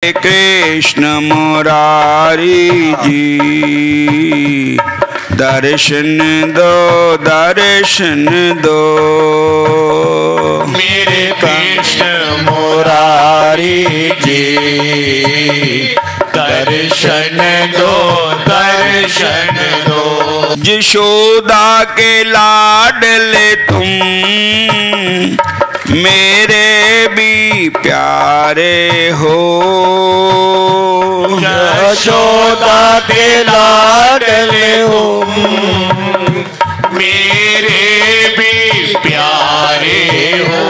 कृष्ण मुरारी जी दर्शन दो दर्शन दो। मेरे कृष्ण मुरारी जी दर्शन दो दर्शन दो। यशोदा के लाडले तुम मेरे भी प्यारे हो। यशोदा के लाडले हो मेरे भी प्यारे हो।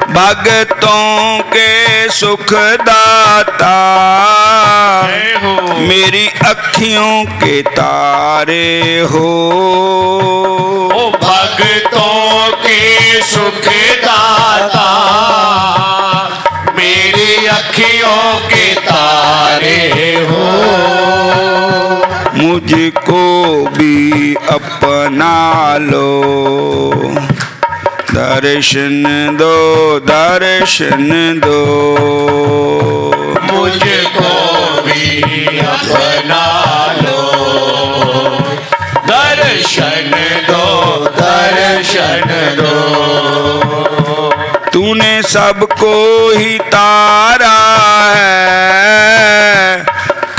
भक्तों के सुखदाता मेरी अखियों के तारे हो। भक्तों के सुखदाता मेरी अखियों के तारे हो। मुझको भी अपना लो दर्शन दो दर्शन दो। मुझको भी अपना लो दर्शन दो दर्शन दो। तूने सबको ही तारा है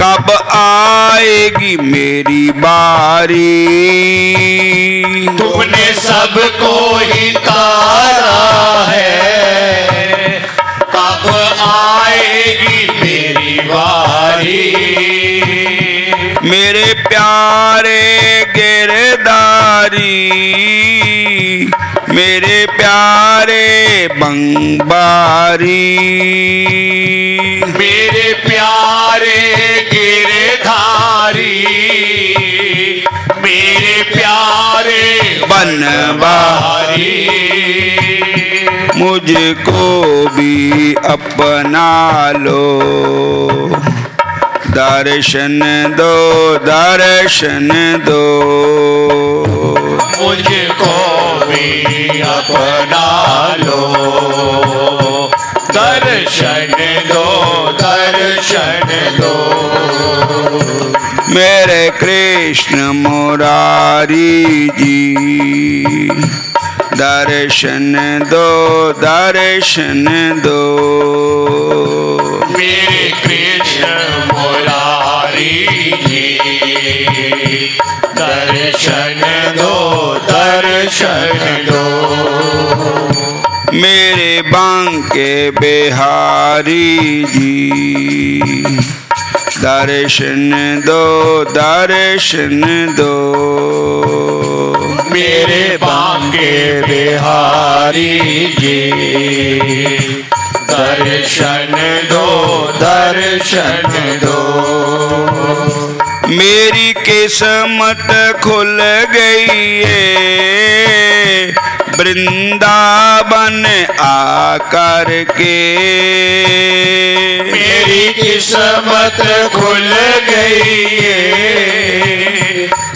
कब आएगी मेरी बारी। तुमने सबको ही तारा है कब आएगी मेरी बारी। मेरे प्यारे गिरधारी मेरे प्यारे बंबारी। मेरे प्यारे गिरधारी मेरे प्यारे बनवारी। मुझको भी अपना लो दर्शन दो दर्शन दो। मुझको भी अपना लो दर्शन दो दर्शन दो। मेरे कृष्ण मुरारी जी दर्शन दो दर्शन दो। मेरे कृष्ण मुरारी जी दर्शन दो दर्शन दो। मेरे बांके बिहारी जी दर्शन दो दर्शन दो। मेरे बांके बिहारी जी दर्शन दो दर्शन दो। मेरी किस्मत खुल गई है वृंदावन आकर के। मेरी किस्मत खुल गई है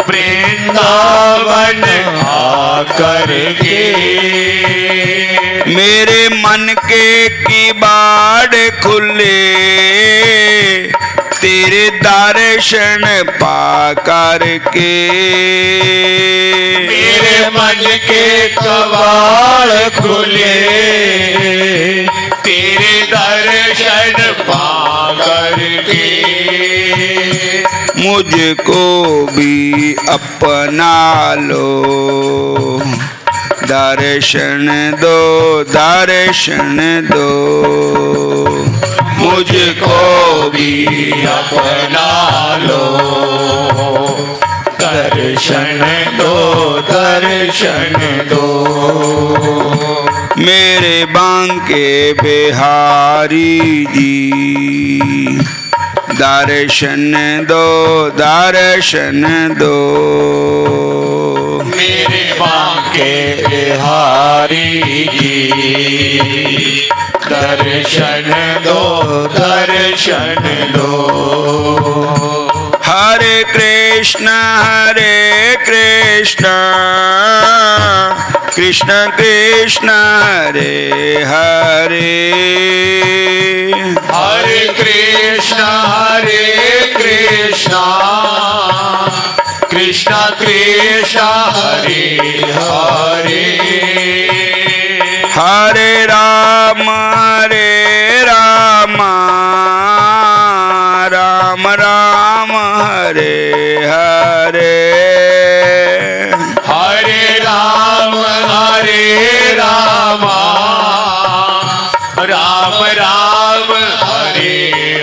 वृंदावन आकर के। मेरे मन के किवाड़ खुले तेरे दर्शन पाकर के। मेरे मन के कवाड़ खुले तेरे दर्शन पाकर के। मुझको भी अपना लो दर्शन दो दर्शन दो। मुझको भी अपना लो दर्शन दो दर्शन दो। मेरे बांके बिहारी जी दर्शन दो दर्शन दो। मेरे बांके बिहारी जी दर्शन दो दर्शन दो। हरे कृष्ण कृष्ण कृष्ण हरे हरे हरे कृष्ण कृष्ण कृष्ण हरे हरे हरे राम राम राम हरे हरे हरे राम राम राम हरे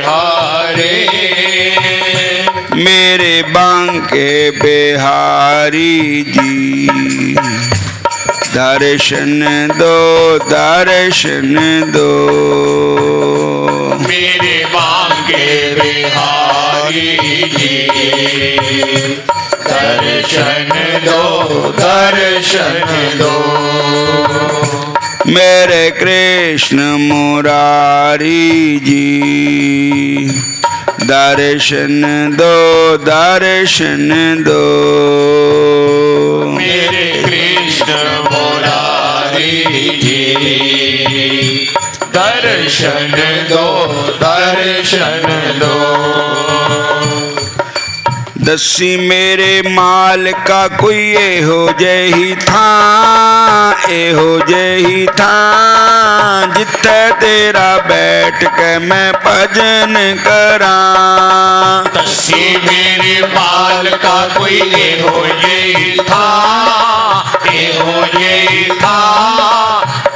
हरे मेरे बांके बिहारी जी दर्शन दो दर्शन दो मेरे बांके बिहारी जी दर्शन दो दर्शन दो मेरे कृष्ण मुरारी जी दर्शन दो दर्शन दो मेरे कृष्ण मुरारी जी दर्शन दो दर्शन दो दसी मेरे माल का कोई ए हो जही था जिथे तेरा बैठ के मैं भजन करा दसी मेरे माल का कोई ए हो यही था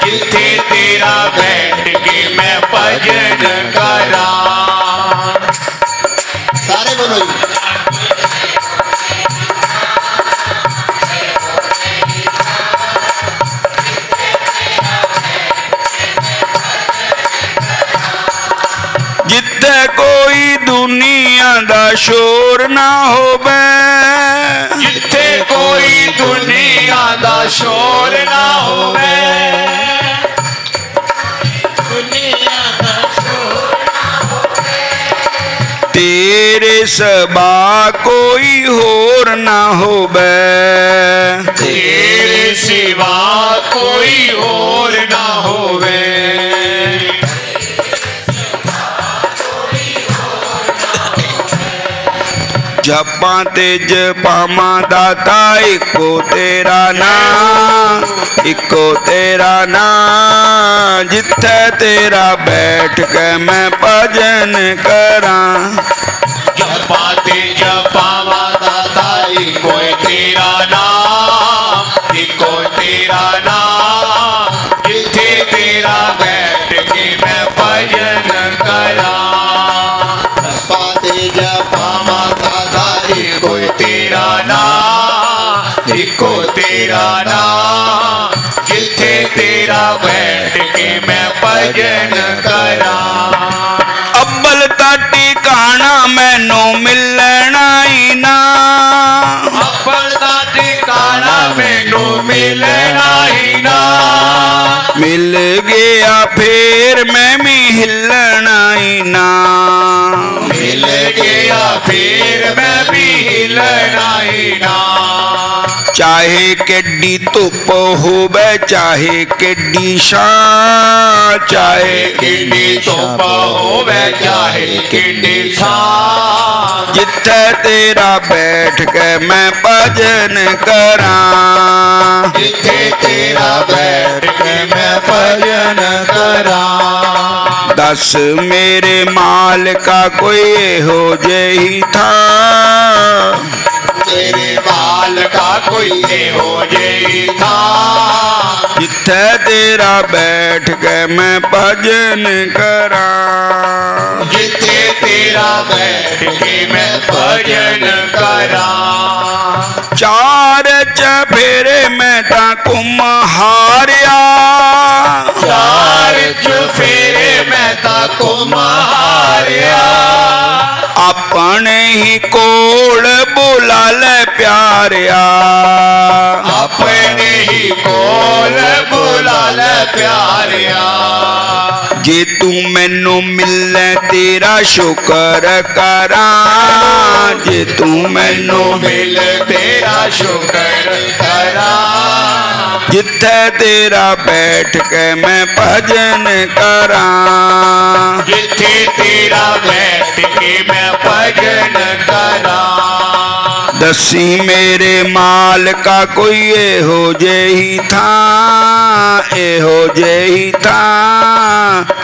जिथे तेरा बैठ के मैं भजन करा सारे बोलो जिथे कोई दुनिया दा शोर ना होवे जिथे कोई दुनिया दा शोर ना होवे तेरे सबा कोई होर ना होवे तेरे सिवा कोई और ना होवे जपा ते जपामा दाता इको तेरा नाम जिथे तेरा बैठ के मैं भजन करा जपा ते जपावा दाता इको तेरा नाम जिथे तेरा बैठ के मैं भजन करा पाते जपामा दादा कोई तेरा नाम जिथे तेरा बैठ के मैं भजन करा अब्बल ताटी काना मैनू मिलना ही ना अब्बल दा ठिकाना मैनू मिलना ही ना मिल गया फिर मैं भी हिलना ही ना मिल गया फिर मैं भी हिलना ही ना चाहे केडी धुप होवे चाहे केडी छां चाहे किड्डी धुप होवे चाहे किड्डी छां जिथे तेरा बैठ के मैं भजन करा जिथे तेरा बैठ के मैं भजन करा दस मेरे माल का कोई हो जही था तेरे बाल का कोई हो यही था जिथे तेरा बैठ के मैं भजन करा जिथे तेरा बैठ के मैं भजन करा चार चफेरे मैं ता कुम्हारिया चार चुफेरे मैं ता कुम्हारिया अपने ही कोल बुला ले प्यारिया अपने ही कोल बुला ले प्यारिया जे तू मैनू मिले तेरा शुक्र करा, जे तू मैनू मिल तेरा शुक्र करा, जिथे तेरा बैठ के मैं भजन करा, जिथे तेरा बैठ के मैं भजन करा। दसी मेरे माल का कोई एहो जेही था, एहो जेही था,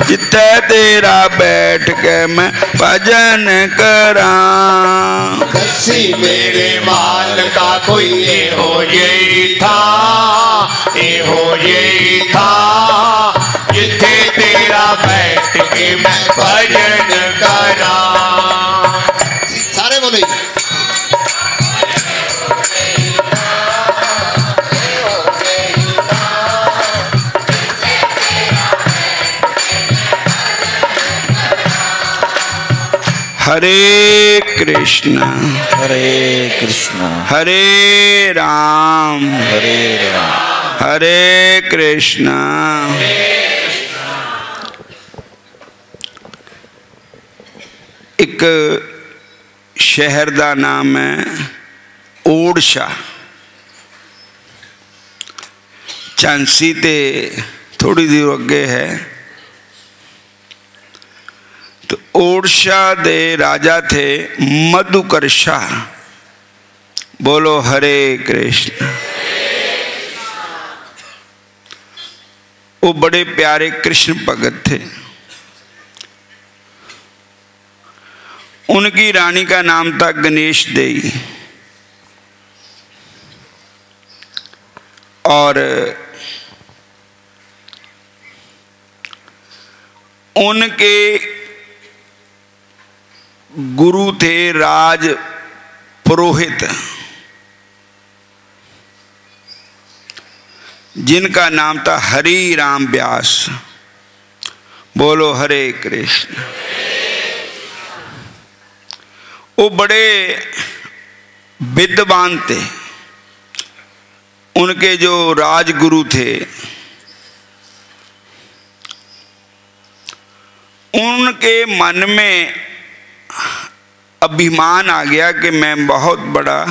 जिथे तेरा बैठ के मैं भजन करा। दसी मेरे माल का कोई एहो यही था, एहो यही था, जिथे तेरा बैठ के मैं भजन करा। सारे बोले हरे कृष्ण हरे कृष्ण हरे राम हरे कृष्ण। एक शहर का नाम है ओडशा, झांसी ते थोड़ी दूर अगे है। तो ओडशा दे राजा थे मधुकर्षा। बोलो हरे कृष्ण। वो बड़े प्यारे कृष्ण भगत थे। उनकी रानी का नाम था गणेश देवी। और उनके गुरु थे राज पुरोहित, जिनका नाम था हरि राम व्यास। बोलो हरे कृष्ण। वो बड़े विद्वान थे। उनके जो राजगुरु थे, उनके मन में अभिमान आ गया कि मैं बहुत बड़ा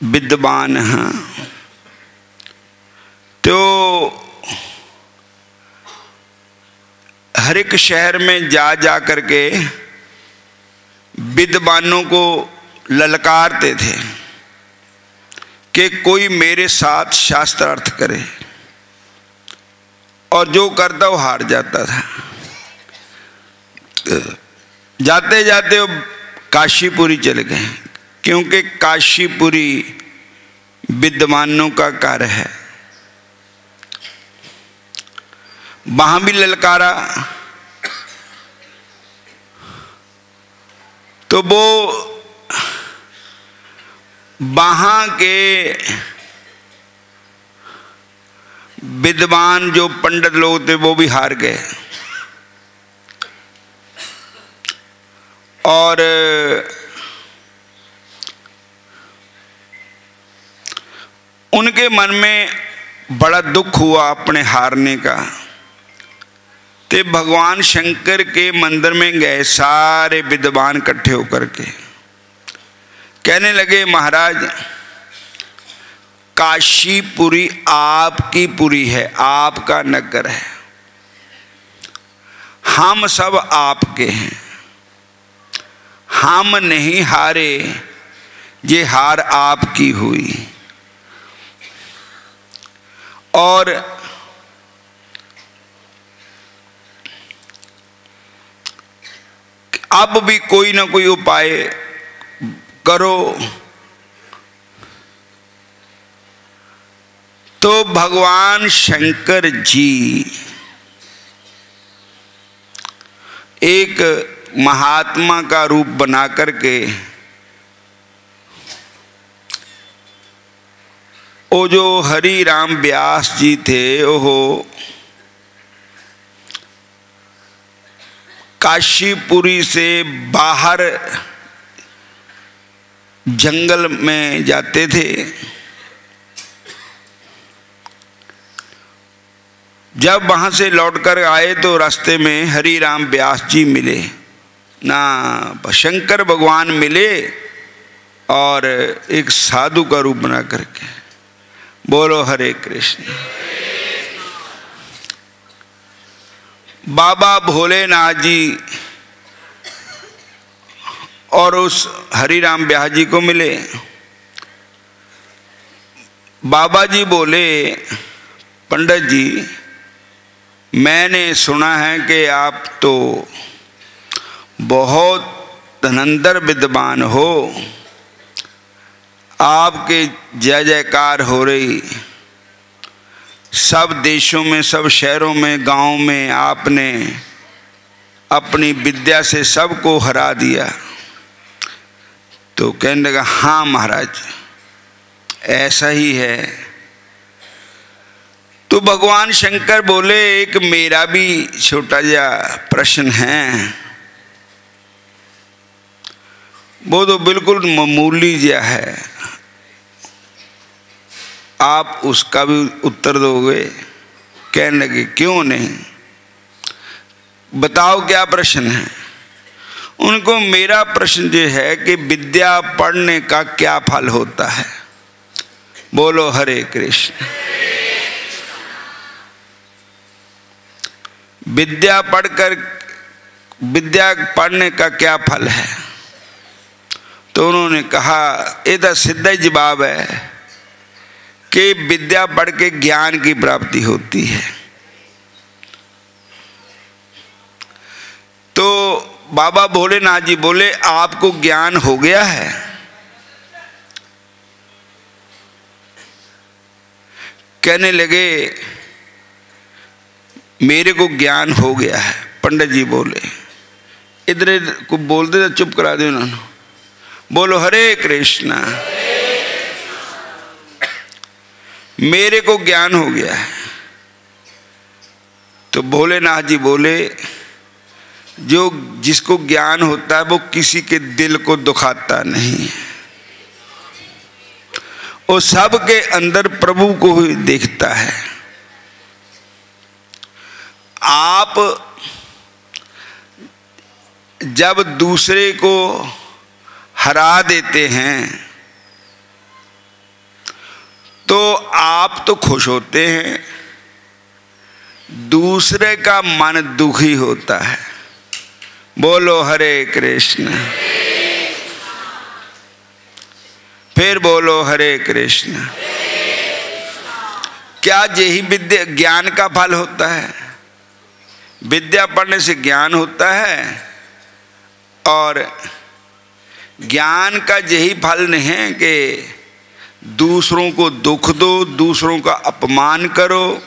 विद्वान हूँ। तो हर एक शहर में जा करके विद्वानों को ललकारते थे कि कोई मेरे साथ शास्त्रार्थ करे, और जो करता वो हार जाता था। जाते जाते वो काशीपुरी चले गए, क्योंकि काशीपुरी विद्वानों का कार्य है। वहां भी ललकारा तो वो वहां के विद्वान जो पंडित लोग थे वो भी हार गए। और उनके मन में बड़ा दुख हुआ अपने हारने का। ते भगवान शंकर के मंदिर में गए, सारे विद्वान इकट्ठे होकर के कहने लगे, महाराज काशीपुरी आपकी पुरी है, आपका नगर है, हम सब आपके हैं, हम नहीं हारे, ये हार आपकी हुई। और अब भी कोई ना कोई उपाय करो। तो भगवान शंकर जी एक महात्मा का रूप बना करके वो जो हरि राम व्यास जी थे, वो काशीपुरी से बाहर जंगल में जाते थे। जब वहाँ से लौटकर आए तो रास्ते में हरि राम व्यास जी मिले ना, शंकर भगवान मिले और एक साधु का रूप बना करके। बोलो हरे कृष्ण। बाबा भोलेनाथ जी और उस हरि राम व्यास जी को मिले। बाबा जी बोले, पंडित जी मैंने सुना है कि आप तो बहुत धनंतर विद्वान हो, आपके जय जयकार हो रही, सब देशों में, सब शहरों में, गांव में आपने अपनी विद्या से सबको हरा दिया। तो कहने लगा, हाँ महाराज ऐसा ही है। तो भगवान शंकर बोले, एक मेरा भी छोटा सा प्रश्न है। वो तो बिल्कुल मामूली सा है, आप उसका भी उत्तर दोगे? कहने लगे, क्यों नहीं, बताओ क्या प्रश्न है। उनको मेरा प्रश्न ये है कि विद्या पढ़ने का क्या फल होता है। बोलो हरे कृष्ण। विद्या पढ़ने का क्या फल है? तो उन्होंने कहा, ये तो सीधा ही जवाब है कि विद्या पढ़ के ज्ञान की प्राप्ति होती है। तो बाबा भोलेनाथ जी बोले, आपको ज्ञान हो गया है? कहने लगे, मेरे को ज्ञान हो गया है। पंडित जी बोले, इधर को बोल दे, चुप करा दे उन्होंने। बोलो हरे कृष्णा। मेरे को ज्ञान हो गया है। तो भोलेनाथ जी बोले, जो जिसको ज्ञान होता है वो किसी के दिल को दुखाता नहीं, वो सबके अंदर प्रभु को ही देखता है। आप जब दूसरे को हरा देते हैं तो आप तो खुश होते हैं, दूसरे का मन दुखी होता है। बोलो हरे कृष्ण। फिर बोलो हरे कृष्ण। क्या यही विद्या ज्ञान का फल होता है? विद्या पढ़ने से ज्ञान होता है, और ज्ञान का यही फल नहीं है कि दूसरों को दुख दो, दूसरों का अपमान करो।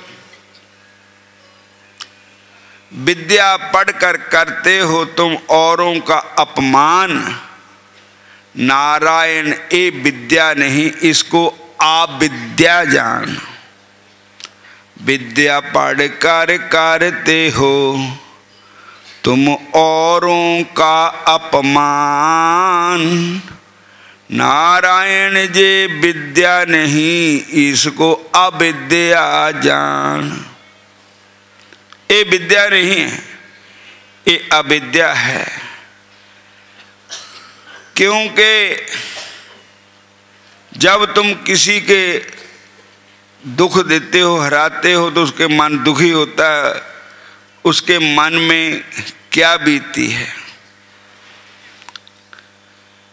विद्या पढ़कर करते हो तुम औरों का अपमान, नारायण ये विद्या नहीं, इसको अविद्या जान। विद्या पढ़कर करते हो तुम औरों का अपमान, नारायण जे विद्या नहीं, इसको अविद्या जान। ये विद्या नहीं है, ये अविद्या है। क्योंकि जब तुम किसी के दुख देते हो, हराते हो, तो उसके मन दुखी होता है, उसके मन में क्या बीतती है।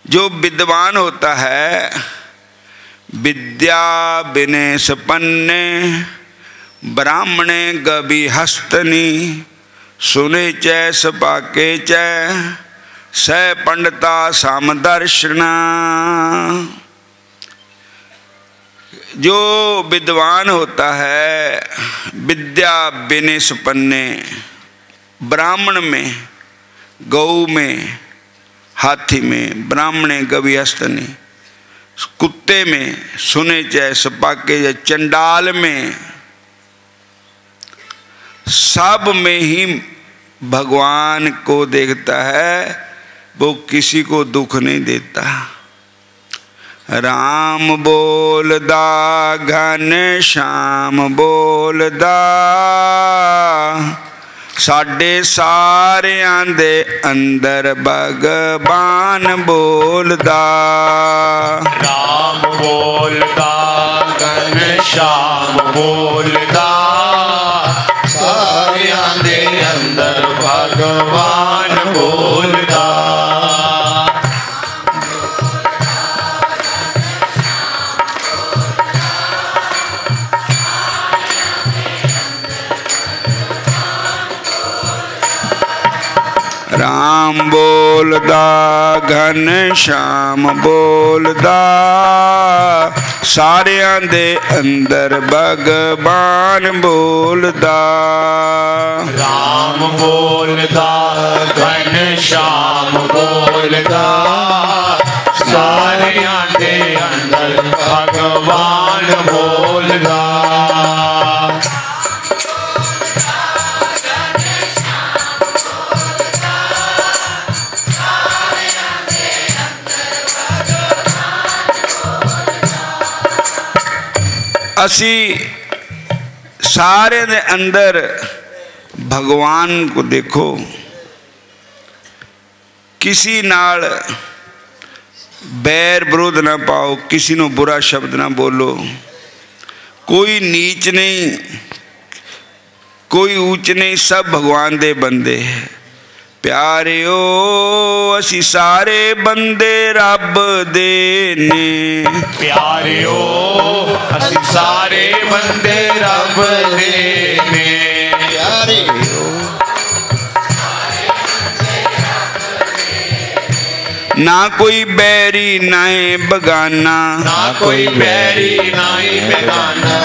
जो विद्वान होता है, विद्या विनय सपन्ने ब्राह्मणे गवि हस्तनी, सुने चै सपाके चै स पंडिता सामदर्शना। जो विद्वान होता है, विद्या विनय सपन्ने, ब्राह्मण में, गौ में, हाथी में, ब्राह्मणे गवि हस्तनी, कुत्ते में, सुने चाहे सपाके या चंडाल में, सब में ही भगवान को देखता है। वो किसी को दुख नहीं देता। राम बोलदा घन श्याम बोलदा साडे सारियां दे अंदर भगवान बोलदा। राम बोलदा घन श्याम बोलदा सारियां दे अंदर भगवान बोलदा। राम बोलदा घन श्याम बोलदा सारियां दे अंदर भगवान बोलदा। राम बोलदा घन श्याम बोलदा सारियां दे अंदर भगवान बोलदा। असी सारे दे अंदर भगवान को देखो, किसी नाल बैर विरोध ना पाओ, किसी को बुरा शब्द ना बोलो, कोई नीच नहीं कोई ऊंच नहीं, सब भगवान दे बंदे है। प्यारिओ असी सारे बंदे रब दे ने, प्यारिओ असी सारे बंदे रब दे ने, प्यारिओ ना कोई बैरी ना बगाना, ना कोई बैरी ना बेगाना,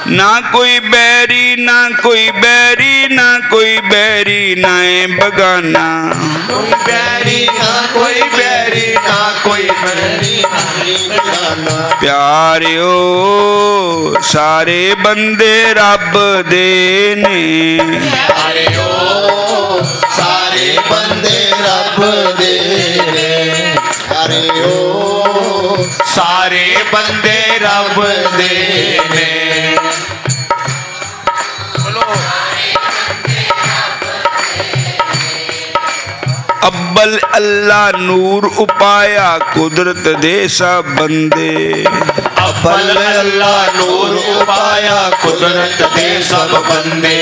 ना कोई बैरी ना कोई बैरी ना कोई बैरी ना बगाना, कोई बैरी ना कोई बैरी ना कोई बैरी ना। प्यारिओ सारे बंदे रब दे ने, प्यारिओ सारे बंदे रब दे ने, प्यारिओ सारे बंदे रब दे ने। अब्बल अल्लाह नूर उपाया कुदरत दे सब बंदे, अब्बल अल्लाह नूर उपाया कुदरत दे सब बंदे।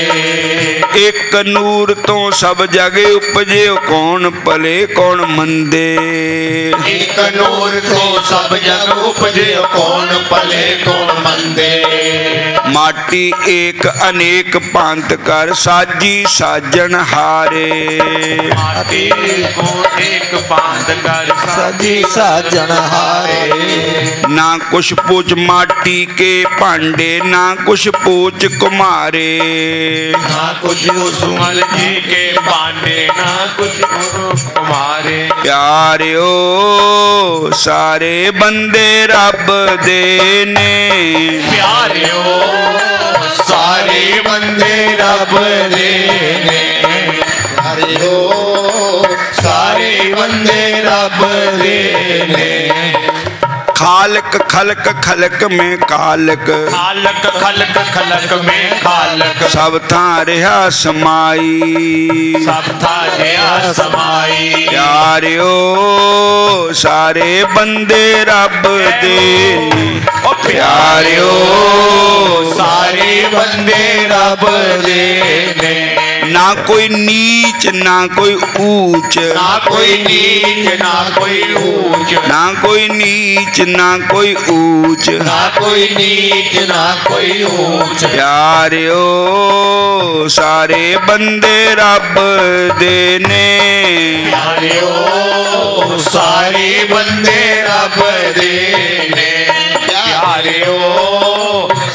एक नूर तो सब जग उपजे कौन भले कौन मंदे, एक नूर तो सब जग उपजे कौन भले कौन मंदे। माटी एक अनेक पांत कर साजी साजन हारे, माटी को एक पांत कर साजी साजन हारे। ना कुछ पूछ माटी के भांडे ना कुछ पूछ कुमारे, ना कुछ सुमल जी के पांडे ना कुछ कुमारे। प्यारिओ सारे बंदे रब दे ने, प्यारिओ सारे बंदे रब दे ने, प्यारिओ सारे बंदे रब दे ने। खालक खलक खलक में कालक, खालक खलक खलक में खालक, सब था रहा समाई, सब था गया समाई। प्यारिओ सारे बंदे रब दे ने, ओ प्यारिओ सारे बंदे रब दे ने। ना कोई नीच ना कोई ऊंच, ना कोई नीच ना कोई ऊंच, ना कोई नीच ना कोई ऊंच, ना कोई नीच ना कोई ऊंच। प्यारिओ सारे बंदे रब दे ने, प्यारिओ सारे बंदे रब दे ने, प्यारिओ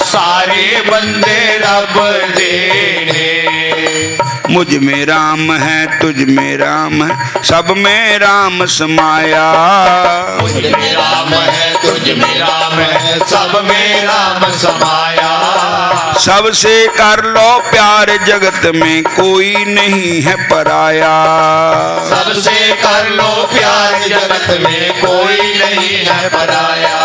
सारे बंदे रब दे ने। मुझ में राम है तुझ में राम है सब में राम समाया, मुझ में राम है तुझ में राम है सब में राम समाया। सबसे कर लो प्यार जगत में कोई नहीं है पराया। सबसे कर लो प्यार जगत में कोई नहीं है पराया।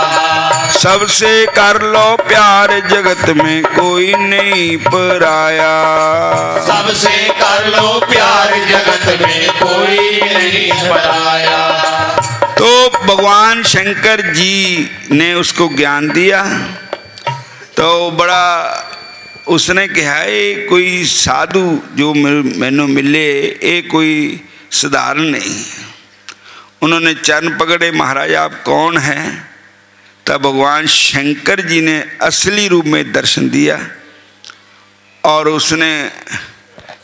सबसे कर लो प्यार जगत में कोई नहीं पराया। सबसे कर लो प्यार जगत में कोई नहीं पराया। तो भगवान शंकर जी ने उसको ज्ञान दिया। तो बड़ा उसने कहा ये कोई साधु जो मैनू मिले ये कोई साधारण नहीं। उन्होंने चरण पकड़े, महाराज आप कौन हैं? तब भगवान शंकर जी ने असली रूप में दर्शन दिया और उसने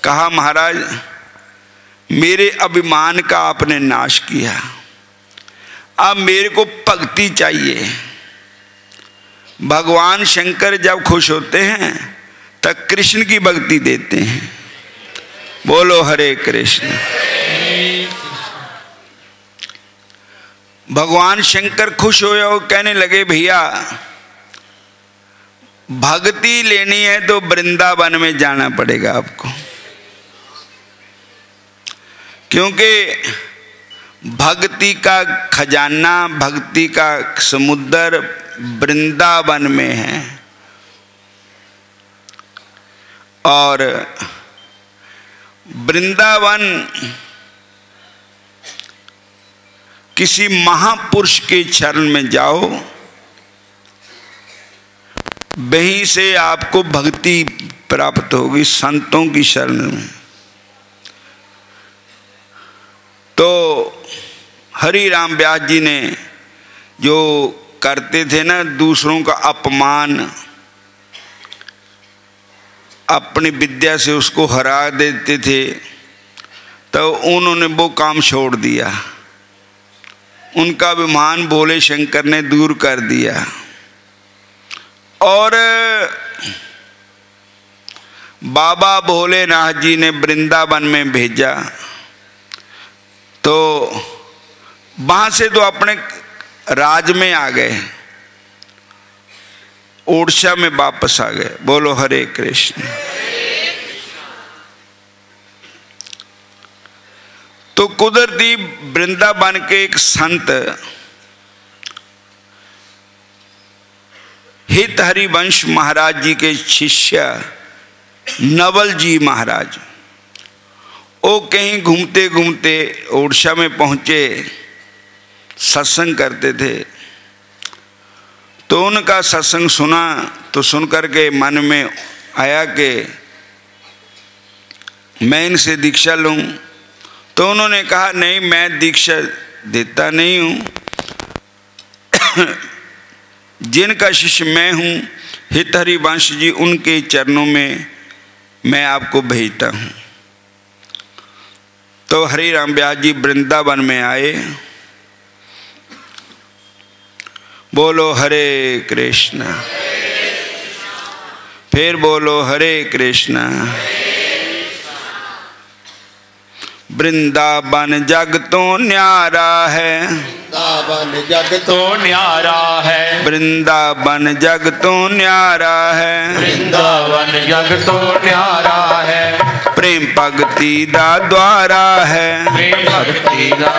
कहा महाराज मेरे अभिमान का आपने नाश किया, अब मेरे को भक्ति चाहिए। भगवान शंकर जब खुश होते हैं तब कृष्ण की भक्ति देते हैं। बोलो हरे कृष्ण। भगवान शंकर खुश हुए और कहने लगे भैया भक्ति लेनी है तो वृंदावन में जाना पड़ेगा आपको, क्योंकि भक्ति का खजाना, भक्ति का समुद्र वृंदावन में है। और वृंदावन किसी महापुरुष के चरण में जाओ, वहीं से आपको भक्ति प्राप्त होगी, संतों की शरण में। तो हरि राम व्यास जी ने जो करते थे ना दूसरों का अपमान, अपनी विद्या से उसको हरा देते थे, तो उन्होंने वो काम छोड़ दिया। उनका अभिमान भोले शंकर ने दूर कर दिया और बाबा भोलेनाथ जी ने वृंदावन में भेजा। तो वहाँ से तो अपने राज में आ गए, ओडिशा में वापस आ गए। बोलो हरे कृष्ण। तो कुदरती वृंदावन के एक संत हित हरिवंश महाराज जी के शिष्य नवल जी महाराज, वो कहीं घूमते घूमते ओडिशा में पहुंचे, सत्संग करते थे। तो उनका सत्संग सुना तो सुनकर के मन में आया कि मैं इनसे दीक्षा लूं। तो उन्होंने कहा नहीं मैं दीक्षा देता नहीं हूँ, जिनका शिष्य मैं हूँ हित हरिवंश जी, उनके चरणों में मैं आपको भेजता हूँ। तो हरि राम व्यास जी वृंदावन में आए। बोलो हरे कृष्ण, फिर बोलो हरे कृष्ण। वृंदावन जग तो न्यारा है, वृंदावन जग तो न्यारा है, वृंदावन जग तो न्यारा है, वृंदावन जग तो न्यारा है। प्रेम भगति दा द्वारा है, प्रेम भक्ति दा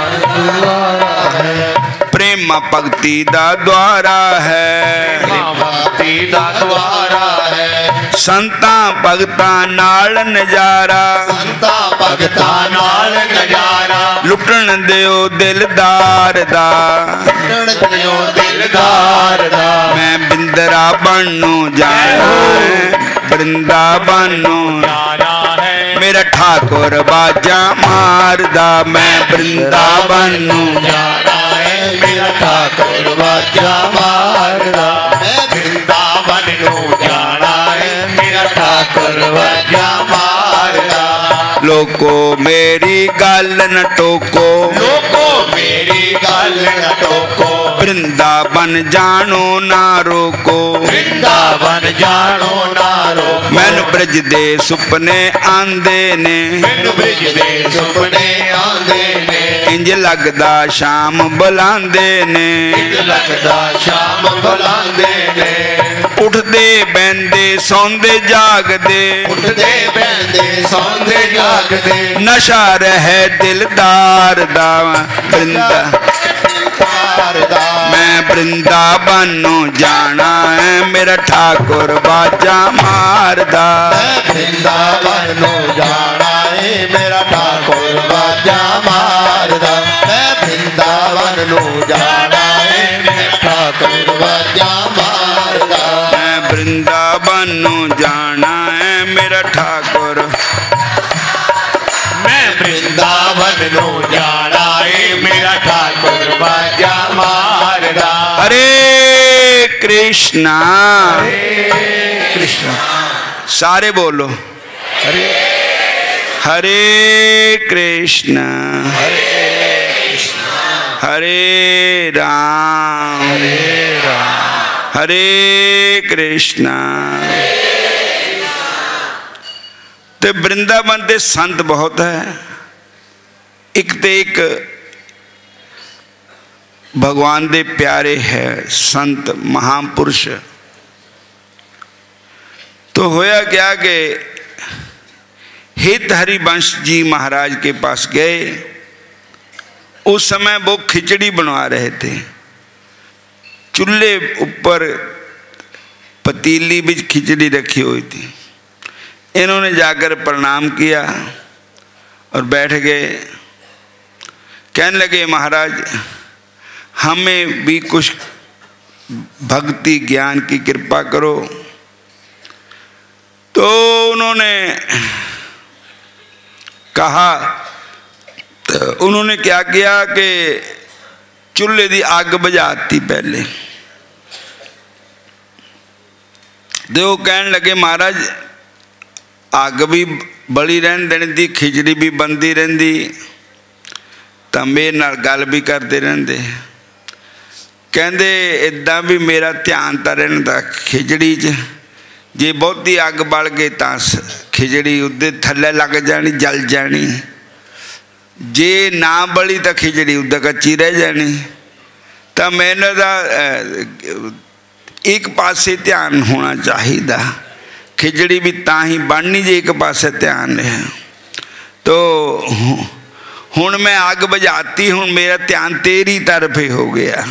द्वारा है, प्रेम भक्ति दा द्वारा है, प्रेम भक्ति दा द्वारा है। संता भगता नाल नजारा, संता भगता नाल नजारा, लुटन दियो दिलदार दा, लुटन दियो दिलदार दा। मैं बिंदरा बनू जाना है, वृंदावन जाना है, मेरा ठाकुर बाजा मारदा, मैं वृंदावन जाना है, मेरा ठाकुर बाजा मारदा। वृंदावन नू जाना है, मेरा ठाकुर बाजा मारदा। लोको मेरी गल न टोको, लोको मेरी गल न टोको, वृंदावन जानो ना रोको, वृंदावन जानो ना रोको। मैनू ब्रज दे सुपने आंदे ने, मैनू ब्रज दे सुपने आंदे ने, इंज लगदा शाम बुलांदे ने, इंज लगदा शाम बुलांदे ने। उठदे बहंदे सौंदे जागदे उठदे बहंदे सौंदे जागदे नशा रहे दिलदार दा वृंदा मैं वृंदावन नूं जाना है मेरा ठाकुर बाजा मारदा वृंदावन नूं जाना है मेरा ठाकुर बाजा मारदा मैं वृंदावन नूं जाना है मेरा ठाकुर बाजा मारदा मैं वृंदावन नूं जाना है मेरा ठाकुर मैं वृंदावन नूं जाना है मेरा ठाकुर बाजा मारदा हरे कृष्णा कृष्ण सारे बोलो हरे हरे कृष्णा हरे राम हरे कृष्णा। ते वृंदावन दे संत बहुत है, एक ते एक भगवान दे प्यारे है संत महापुरुष। तो होया क्या कि हित हरिवंश जी महाराज के पास गए। उस समय वो खिचड़ी बनवा रहे थे, चूल्हे ऊपर पतीली में खिचड़ी रखी हुई थी। इन्होंने जाकर प्रणाम किया और बैठ गए। कहने लगे महाराज हमें भी कुछ भक्ति ज्ञान की कृपा करो। तो उन्होंने कहा, तो उन्होंने क्या किया कि चूल्हे की आग बुझाती पहले। तो कहने लगे महाराज आग भी बड़ी रहन देनी थी, खिचड़ी भी बनती रहती, तो मेरे नाल गल भी करते रहते। कहते इदा भी मेरा ध्यान तो रहता खिचड़ी च, जे बहुती अग बल गई तो खिचड़ी उदे थले लग जानी, जल जानी। जे ना बली तो खिचड़ी उदे कच्ची रह जानी। तो मैंने एक पासे ध्यान होना चाहिए। खिचड़ी भी ता ही बननी जे एक पासे ध्यान है। तो हुण मैं अग बुझाती, हुण मेरा ध्यान तेरी तरफ ही हो गया।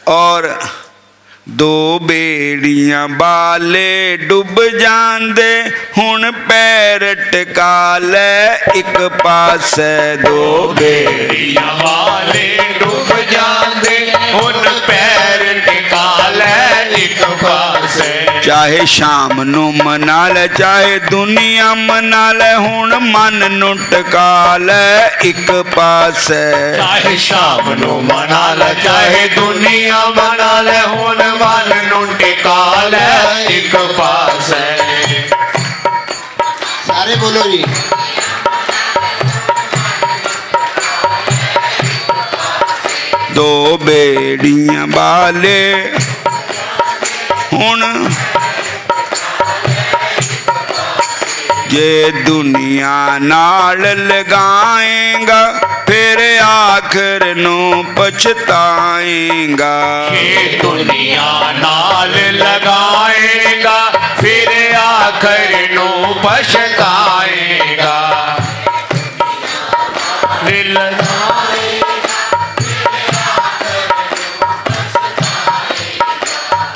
और दो बेड़ियां बाले डुब जांदे, हुण पैर टिका ले एक पासे। दो बेड़ियां बाले डुब जांदे, हुण पैर टिका ले एक पासे। चाहे शाम नू मना ले चाहे दुनिया मना ले, हुण मन नू टिका ले एक पासे। चाहे शाम नू मना ले चाहे दुनिया मना ले, हुण मन नू टिका ले एक पासे। सारे बोलो जी। दो बेड़ियां बाले हुण जे दुनिया नाल लगाएगा, फिर आखिर नू पछताएगा। ये दुनिया नाल लगाएगा, फिर आखिर नू पछताएगा।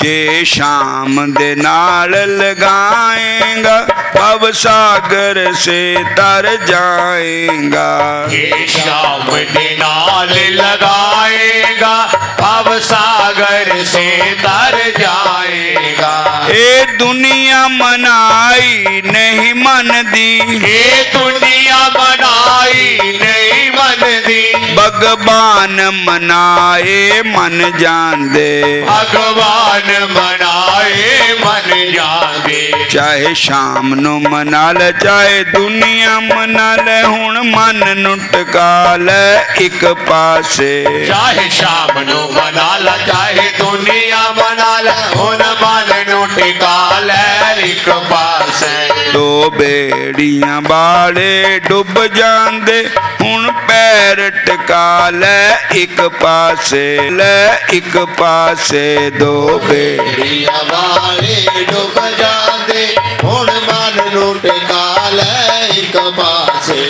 जे शाम दे नाल लगाएगा, भव सागर से तर जाएगा। ये शाम दे नाल लगाएगा, भव सागर से तर जाएगा। ए दुनिया मनाई नहीं मन दी, ये दुनिया बनाई नहीं मन दी, भगवान मनाए मन जान दे। भगवान मनाए मन जागे। चाहे शाम नू मना ले चाहे दुनिया मना ले, हुण मन नू टिका ले एक पासे। चाहे शाम नू मना ले चाहे दुनिया मना ले, हुण मन नू टिका ले एक पासे। दो बेड़ियां बाले डुब जांदे, हुण पैर टिका ले एक पासे, ले एक पासे दो बेड़िया वाले डुब जाते, हुण मन नू टिका ले एक पासे,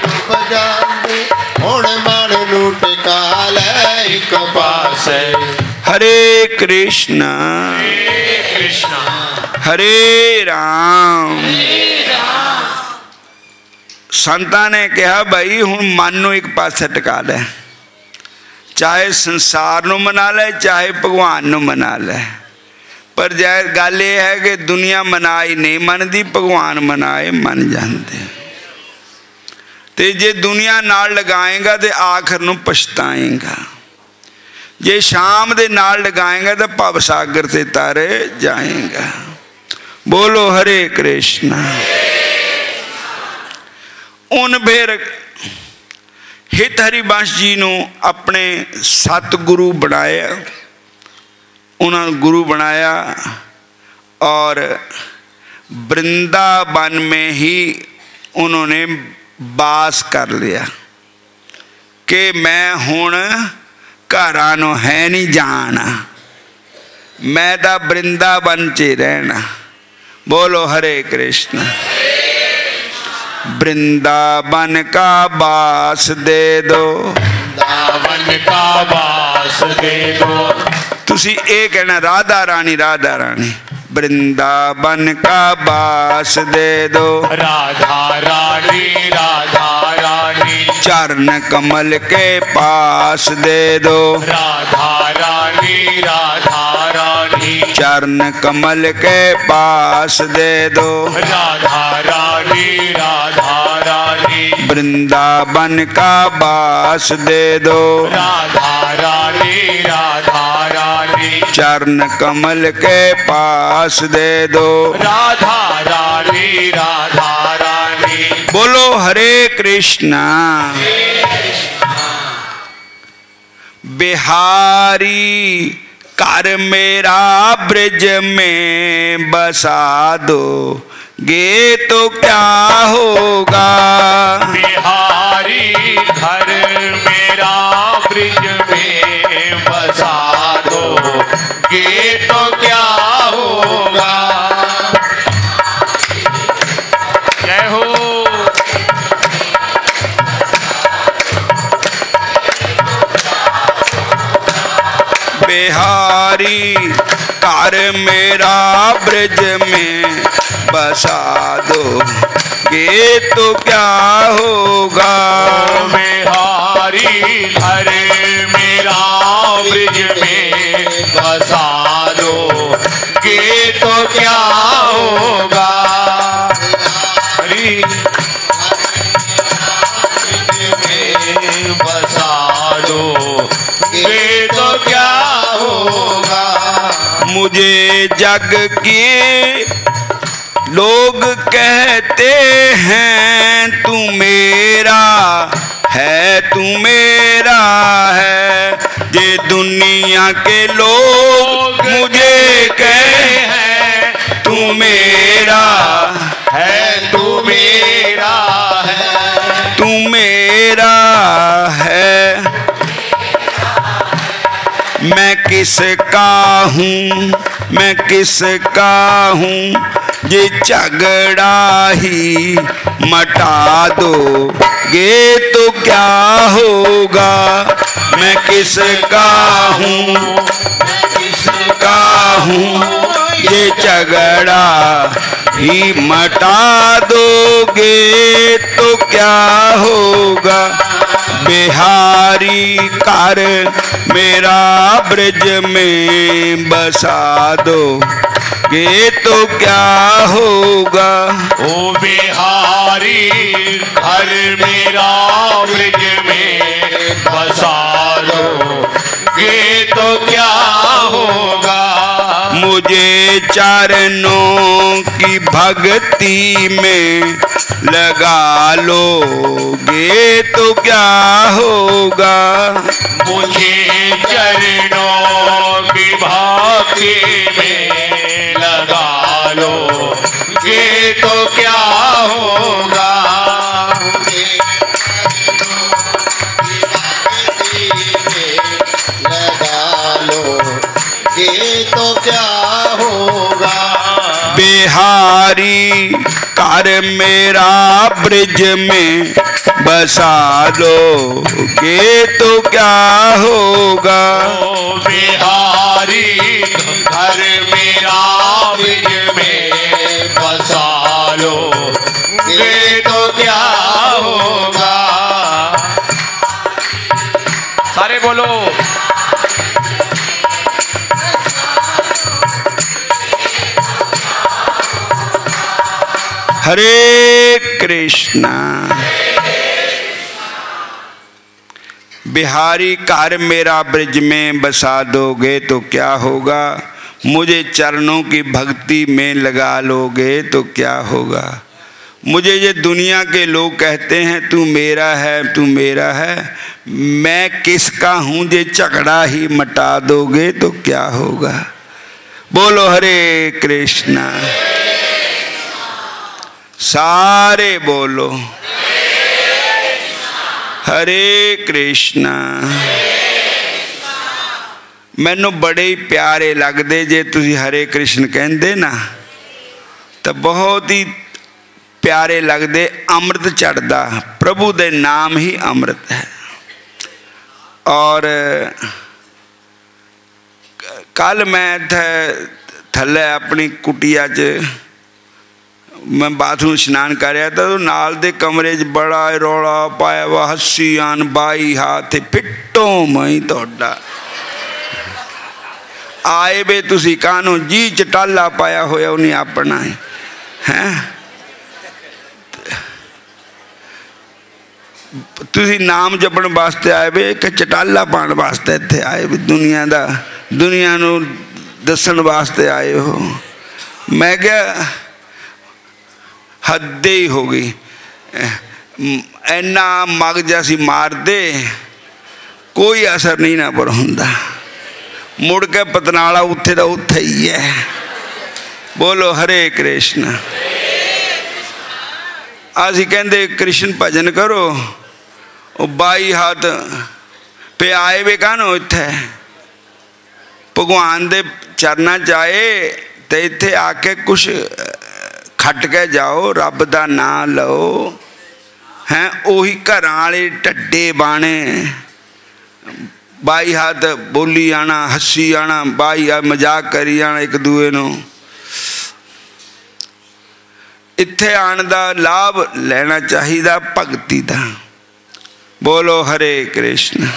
डुब जाते, हुण मन नू टिका ले एक पासे। हरे कृष्णा हरे राम। संतां ने कहा भाई हुण मन नू एक पासे टिका ले, चाहे संसार नू मना ले चाहे भगवान नू मना ले, पर जाहिर गल यह है कि दुनिया मनाई नहीं मनती, भगवान मनाए मन जाते। ते जे दुनिया नाल लगाएगा तो आखिर नू पछताएगा, जे शाम दे नाल लगाएगा तो भव सागर से तारे जाएगा। बोलो हरे कृष्णा। उन फिर हित हरिवंश जी नू अपने सतगुरु बनाया, उन्होंने गुरु बनाया और वृंदावन में ही उन्होंने वास कर लिया कि मैं हुण घरां नूं है नहीं जाना, मैं तो वृंदावन च रहना। बोलो हरे कृष्ण। वृंदावन का वास दे दो, वृंदावन का वास दे दो। तुसी ये कहना राधा रानी राधा रानी। वृंदावन का वास दे दो, राधा रानी राधा रानी। चरण कमल के पास दे दो, राधा रानी राधा रानी। चरण कमल के पास दे दो, राधा रानी राधा रानी। वृंदावन का वास दे दो, राधा रानी राधा रानी। चरण कमल के पास दे दो, राधा रानी राधा रानी। बोलो हरे कृष्णा। बिहारी कर मेरा ब्रज में बसा दो, गे तो क्या होगा। बिहारी घर मेरा ब्रज में बसा दो, गे तो क्या होगा। जय हो। बिहारी कर मेरा ब्रज में बसा दो, ये तो क्या होगा। बिहारी घर मेरा ब्रज में बसा दो, ये तो क्या होगा। बसा दो, ये तो क्या होगा। मुझे जग के लोग कहते हैं तू मेरा है, तू मेरा है। ये दुनिया के लोग मुझे कहे हैं तू मेरा है, तू मेरा है, तू मेरा है। मैं किसका हूँ, मैं किसका हूँ, ये झगड़ा ही मटा दो, ये तो क्या होगा। मैं किसका हूँ, मैं किसका हूँ, ये झगड़ा ही मटा दोगे तो क्या होगा। बिहारी कर मेरा ब्रज में बसा दो, ये तो क्या होगा। ओ बिहारी घर मेरा ब्रज में बसा दो, ये तो क्या होगा। मुझे चरणों की भक्ति में लगा लोगे तो क्या होगा। मुझे चरणों की भक्ति में लगा लो, ये तो क्या होगा। बिहारी कर मेरा ब्रिज में बसा लोगे तो क्या होगा। ओ बिहारी घर मेरा ब्रिज में बसा लोगे तो क्या होगा। सारे बोलो। हरे कृष्णा। बिहारी कार मेरा ब्रिज में बसा दोगे तो क्या होगा। मुझे चरणों की भक्ति में लगा लोगे तो क्या होगा। मुझे ये दुनिया के लोग कहते हैं तू मेरा है तू मेरा है, मैं किसका हूँ ये झगड़ा ही मटा दोगे तो क्या होगा। बोलो हरे कृष्णा। सारे बोलो हरे कृष्णा। मैनू बड़े ही प्यारे लगते जे तुसी हरे कृष्ण कहंदे ना, तो बहुत ही प्यारे लगते। अमृत चढ़दा, प्रभु दे नाम ही अमृत है। और कल मैं थले अपनी कुटिया च मैं बाथरूम स्नान कर रहा था, तो नाल दे कमरे च बड़ा रौला पाया वा, हस्सी आन बाई हाथ फिट्टो मई तोड़ा आए बे तुसी कानू जी चटाला पाया होया उन्हें अपना है। तुसी नाम जपण वास्ते आए बे कि चटाला पाने वास्ते इत्थे आए बे, दुनिया नू दसन वास्ते आए हो। मैं क्या हद ही हो गई, इन्ना मगज असी मार दे कोई असर नहीं ना पर हुंदा, मुड़ के पतनाला उत्थे दा उत्थे ही है। बोलो हरे कृष्ण। असी कहंदे कृष्ण भजन करो, वो बाई हाथ पे आए वे कानो इत्थे भगवान दे चरना चाहे तो इत्थे आके कुछ खट के जाओ, रब दा नाम लो हैं। ओही घर वाले टड्डे बाणे बाई हाथ बोली आना, हसी आना, बाई आ मजाक करी आना एक दूए नू। इत्थे आने दा लाभ लेना चाहिए भगती दा। बोलो हरे कृष्ण।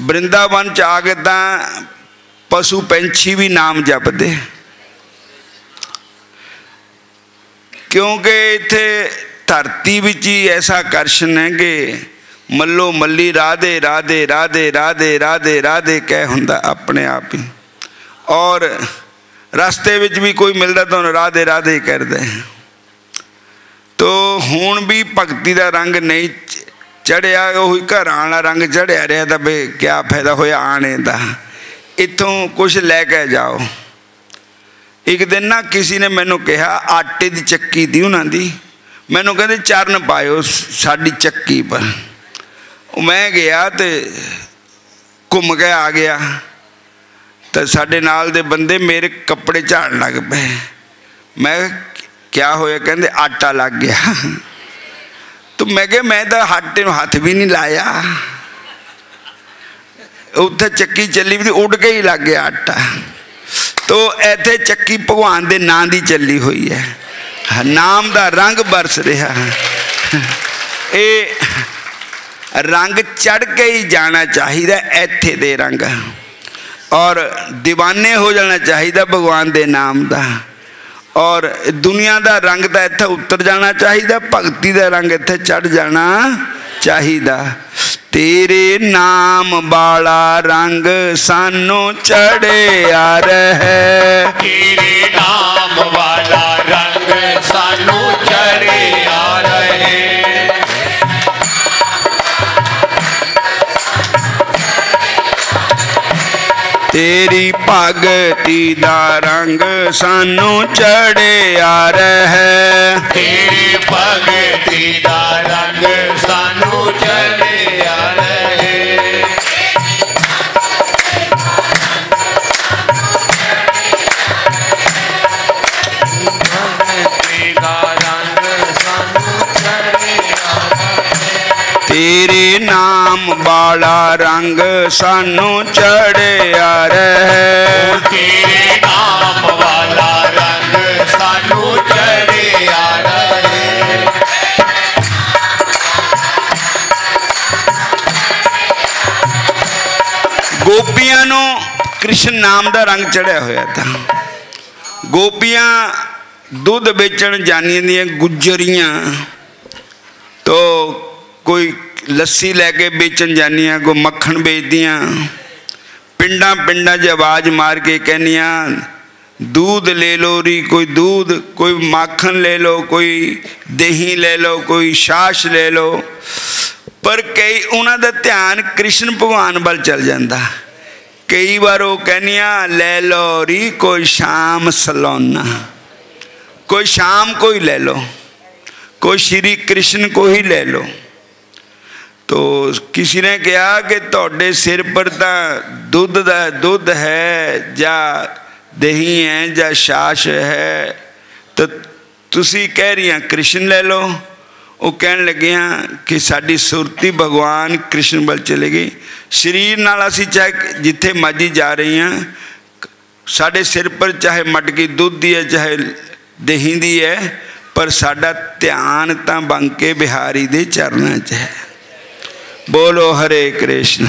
वृंदावन च आ के पशु पंछी भी नाम जपदे, क्योंकि इत्थे धरती विच ही ऐसा आकर्षण है कि मल्लो मल्ली राधे राधे राधे राधे राधे राधे कह हुंदा अपने आप ही। और रास्ते विच भी कोई मिलता तो राधे राधे करते हैं। तो हुण भी भगती का रंग नहीं चढ़िया, वही घर वाला रंग चढ़िया रहा तो बे क्या फायदा होया आने का। इत्थों कुछ लैके जाओ। एक दिन ना किसी ने मैनू कहा आटे की चक्की थी उन्होंने, मैनू कहते चरण पायो साड़ी चक्की पर। मैं गया तो घूम के आ गया, तो साढ़े नाल दे बंदे मेरे कपड़े झाड़ लग पे। मैं क्या होया, कहते आटा लग गया। तो मैं क्या मैं तो आटे नूं हथ भी नहीं लाया, उत्थे चक्की चली भी उड़ के ही लग गया आटा। तो इत्थे चक्की भगवान दे नाम दी चली हुई है, नाम दा रंग बरस रहा है। ये रंग चढ़ के ही जाना चाहिए इत्थे दे रंग, और दीवाने हो जाना चाहिए भगवान दे नाम दा। और दुनिया दा रंग तो इत्थे उतर जाना चाहिए, भगती दा रंग इत्थे चढ़ जाना चाहिए। तेरे नाम वाला रंग सानू चढ़े आ रहे, तेरे नाम वाला रंग सानू चढ़े आ रहे। तेरी भगती दा रंग सानू चढ़े आ रहे, तेरी भगती दा रंग सानू चढ़े आ रहे। वाला रंग सानू चढ़िया रहे। तेरे नाम वाला रंग सानू चढ़िया रहे। गोपियां नू कृष्ण नाम का रंग चढ़िया होया था। गोपियां दुध बेचण जानियां दियां गुजरियां, तो कोई लस्सी लैके बेचन जानियां, कोई मक्खन बेचदियां। पिंडा पिंडा च आवाज़ मार के कहनियां दूध ले लो री, कोई दूध, कोई माखन ले लो, कोई दही ले लो, कोई छाछ ले लो। पर कई उन्हां दा ध्यान कृष्ण भगवान वाल चल जाता। कई बार वो कहनियां ले लो री कोई शाम सलोना, कोई शाम को ही ले लो, कोई श्री कृष्ण को ही ले लो। तो किसी ने कहा कि तोड़े सिर पर तो दुध है या दही है या छाछ है, तो तुसी कह रही कृष्ण ले लो। वो कहन लगे कि साड़ी सुरती भगवान कृष्ण वाल चले गई। शरीर नाल असी चाहे जिथे मर्जी जा रही हैं, साढ़े सिर पर चाहे मटकी दुध दी है चाहे दही दी है, पर साडा ध्यान तो बंके बिहारी दे चरणों च है। बोलो हरे कृष्ण।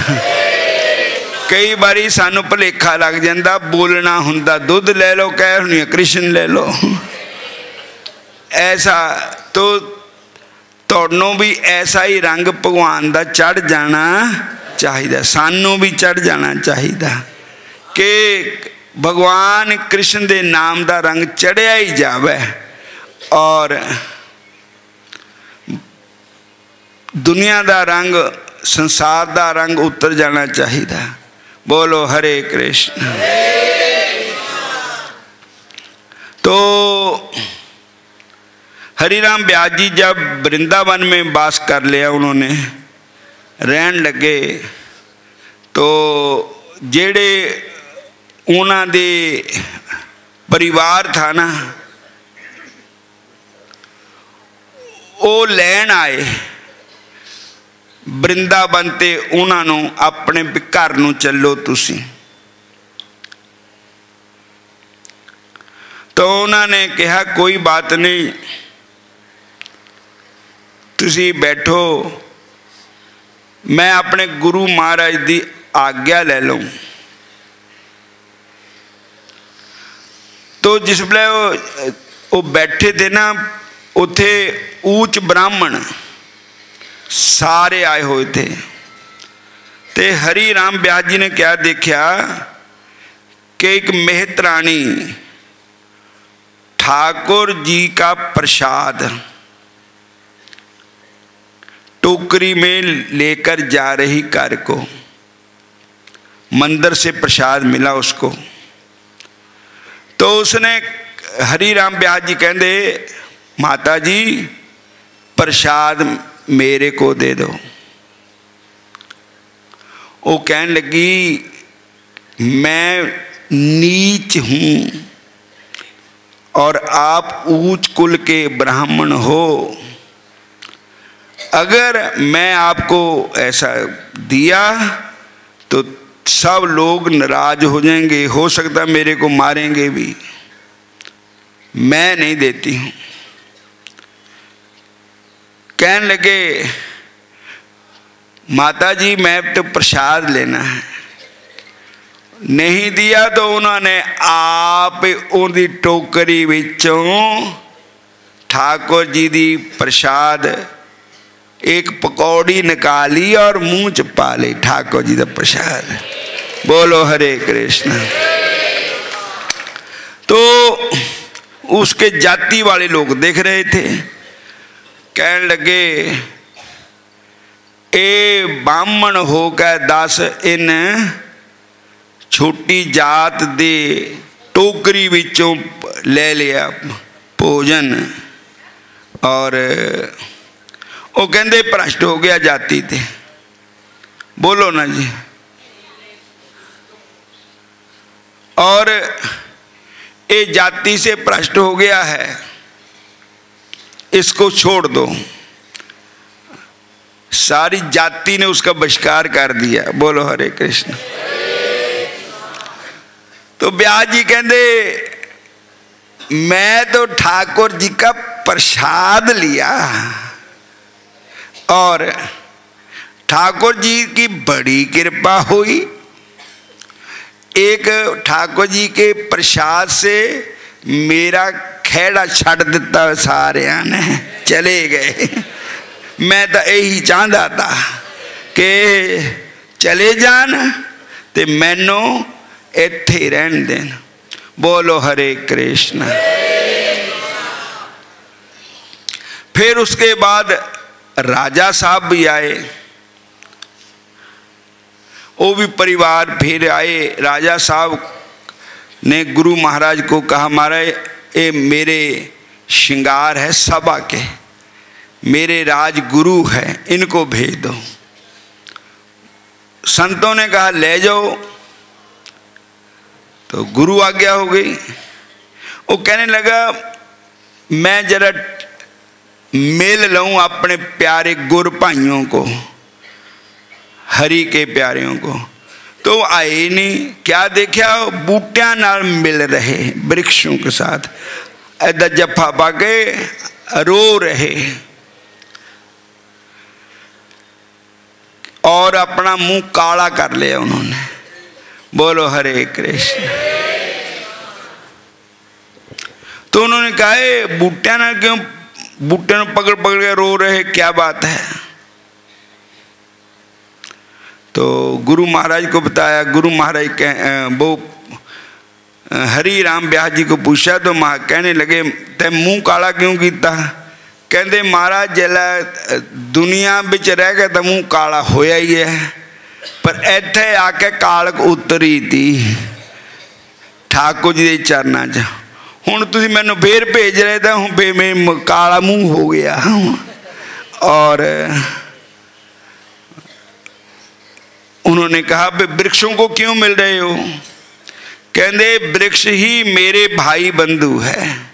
कई बारी सानू भुलेखा लग जाता, बोलना हुंदा दुध ले लो, कह होनी कृष्ण ले लो। ऐसा तो तुहानू भी ऐसा ही रंग भगवान का चढ़ जाना चाहिए, सानू भी चढ़ जाना चाहिए कि भगवान कृष्ण के नाम का रंग चढ़िया ही जावे और दुनिया का रंग, संसार का रंग उतर जाना चाहिए। बोलो हरे कृष्ण। तो हरिराम व्यास जी जब वृंदावन में वास कर लिया, उन्होंने रहन लगे, तो जेड़े उन्हां दे परिवार था ना, वो लैन आए वृंदावन ते उन्होंने अपने घर नूं चलो तुसी। तो उन्होंने कहा कोई बात नहीं, तुसी बैठो, मैं अपने गुरु महाराज की आज्ञा ले लूँ। तो जिस वे वो बैठे थे ना, उथे ऊच ब्राह्मण सारे आए हुए थे। ते हरि राम व्यास जी ने क्या देखा कि एक मेहतरानी ठाकुर जी का प्रसाद टोकरी में लेकर जा रही घर को, मंदिर से प्रसाद मिला उसको। तो उसने हरि राम व्यास जी कहते माता जी प्रसाद मेरे को दे दो। वो कहने लगी मैं नीच हूँ और आप ऊंच कुल के ब्राह्मण हो, अगर मैं आपको ऐसा दिया तो सब लोग नाराज हो जाएंगे, हो सकता मेरे को मारेंगे भी, मैं नहीं देती हूँ। कहने लगे माता जी मैं तो प्रसाद लेना है। नहीं दिया तो उन्होंने आप उनकी टोकरी विचों ठाकुर जी दी प्रसाद एक पकौड़ी निकाली और मुंह च पा ली, ठाकुर जी का प्रसाद। बोलो हरे कृष्ण। तो उसके जाति वाले लोग देख रहे थे, कहने लगे ए ब्राह्मण होकर दस इन छोटी जात दे टोकरी विचों ले लिया भोजन, और वो कहते भ्रष्ट हो गया जाति ते। बोलो ना जी। और ये जाति से भ्रष्ट हो गया है, इसको छोड़ दो। सारी जाति ने उसका बहिष्कार कर दिया। बोलो हरे कृष्ण। तो व्यास जी कहते मैं तो ठाकुर जी का प्रसाद लिया और ठाकुर जी की बड़ी कृपा हुई। एक ठाकुर जी के प्रसाद से मेरा खेड़ा छड़ दिता, सारे ने चले गए। मैं तो यही चाहता था कि चले जान ते मैनू इत्थे रहन देन। बोलो हरे कृष्ण। फिर उसके बाद राजा साहब भी आए, वो भी परिवार फिर आए। राजा साहब ने गुरु महाराज को कहा महाराज ये मेरे श्रृंगार है सभा के, मेरे राजगुरु हैं, इनको भेज दो। संतों ने कहा ले जाओ। तो गुरु आज्ञा हो गई। वो कहने लगा मैं जरा मिल लूं अपने प्यारे गुर भाइयों को, हरि के प्यारियों को। तो आए नहीं। क्या देखा? बूटियां नाल मिल रहे, वृक्षों के साथ ऐदा जफा पा के रो रहे और अपना मुंह काला कर लिया उन्होंने। बोलो हरे कृष्ण। तो उन्होंने कहा बूटियां ना क्यों, बूटियां पकड़ पकड़ के रो रहे, क्या बात है? तो गुरु महाराज को बताया। गुरु महाराज वो हरि राम व्यास जी को पूछा तो कहने लगे ते मुंह काला क्यों किया? कहते महाराज जला दुनिया बिच रह गए तो मुंह काला होया ही है, पर इत्थे आके कालक उतरी थी ठाकुर जी के चरणों च। हुण तुसीं मैनूं फिर भेज रहे तो हूँ फिर मेरा काला मुंह हो गया। और उन्होंने कहा भाई वृक्षों को क्यों मिल रहे हो? कहते वृक्ष ही मेरे भाई बंधु है।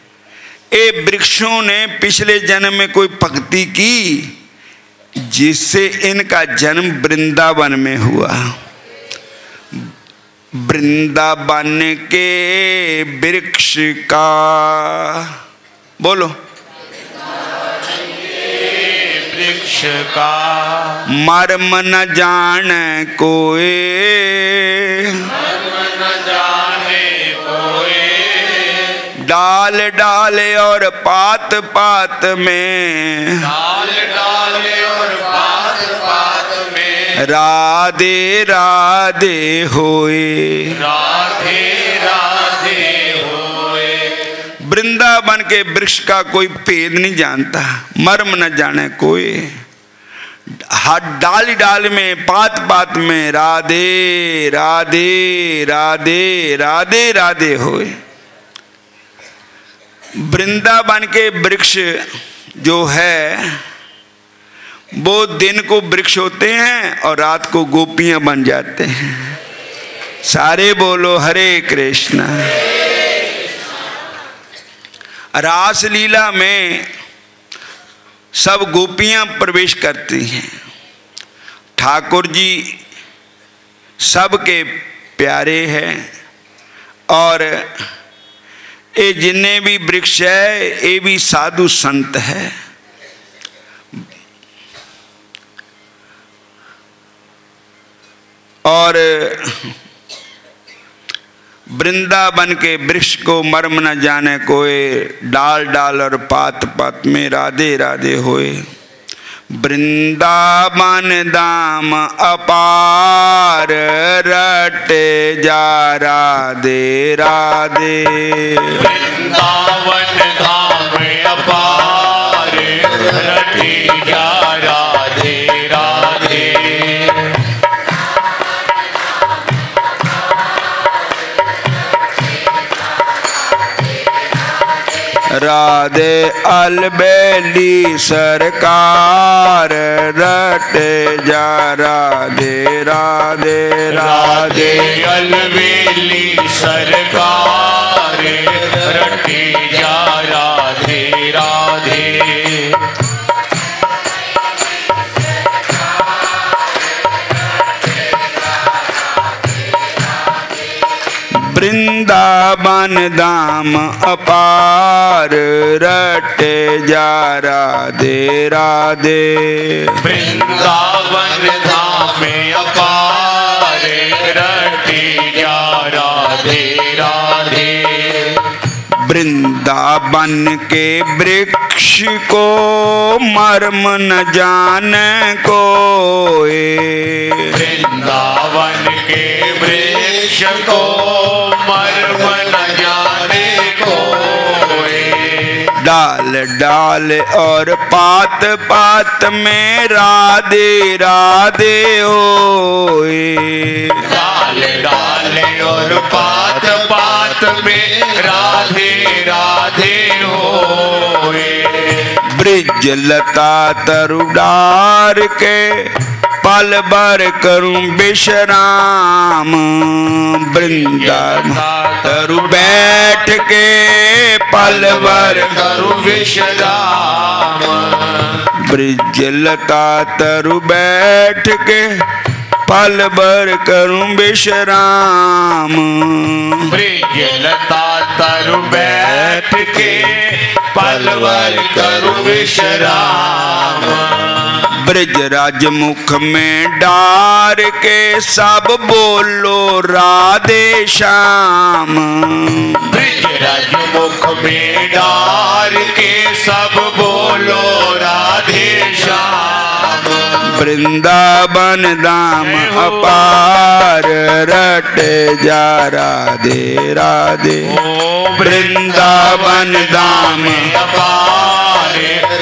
ये वृक्षों ने पिछले जन्म में कोई भक्ति की जिससे इनका जन्म वृंदावन में हुआ। वृंदावन के वृक्ष का, बोलो वृक्ष का मर्म न जाने कोई, मर्म न जाने कोई। डाल डाल और पात पात में, डाल डाल और पात पात में राधे राधे होए, राधे राधे होए। वृंदावन के वृक्ष का कोई भेद नहीं जानता, मर्म न जाने कोई। हर डाली डाल में पात पात में राधे राधे राधे राधे राधे होए। वृंदावन के वृक्ष जो है वो दिन को वृक्ष होते हैं और रात को गोपियां बन जाते हैं। सारे बोलो हरे कृष्ण। रास लीला में सब गोपियां प्रवेश करती हैं। ठाकुर जी सबके प्यारे हैं और ये जिन्ने भी वृक्ष है ये भी साधु संत है। और वृंदावन के वृक्ष को मर्म न जाने कोई, डाल डाल और पात पात में राधे राधे होए। वृंदावन दाम अपार रटे जा राधे राधे। वृंदावन धाम अपार रटे जा राधे राधे। राधे अलबेली सरकार रटे जा राधे राधे राधे। अलबेली सरकार रटे जा राधे राधे। बन धाम अपार रटे जा राधे राधे। वृंदावन धाम अपार रटे जा राधे राधे। वृंदावन के वृक्ष को मर्म न जाने कोई। वृंदावन के वृक्ष को मर्म न जाने कोई। डाल डाल और पात पात में राधे राधे होए। डाल डाल और पात पात में राधे राधे होए। ब्रिज लता तरु डार के पल भर करूं विश्राम। वृंदावन तरु बैठ के पल भर करूं विश्राम। ब्रिज लता तरु बैठ के पल भर करूं विश्राम। ब्रिज लता तरु बैठ के पल भर करूं विश्राम। ब्रिज राज मुख में डार के सब बोलो राधे श्याम। ब्रिज राज मुख में डार के सब बोलो राधे श्याम। वृंदावन धाम अपार रटे जा राधे राधे। वृंदावन धाम अपार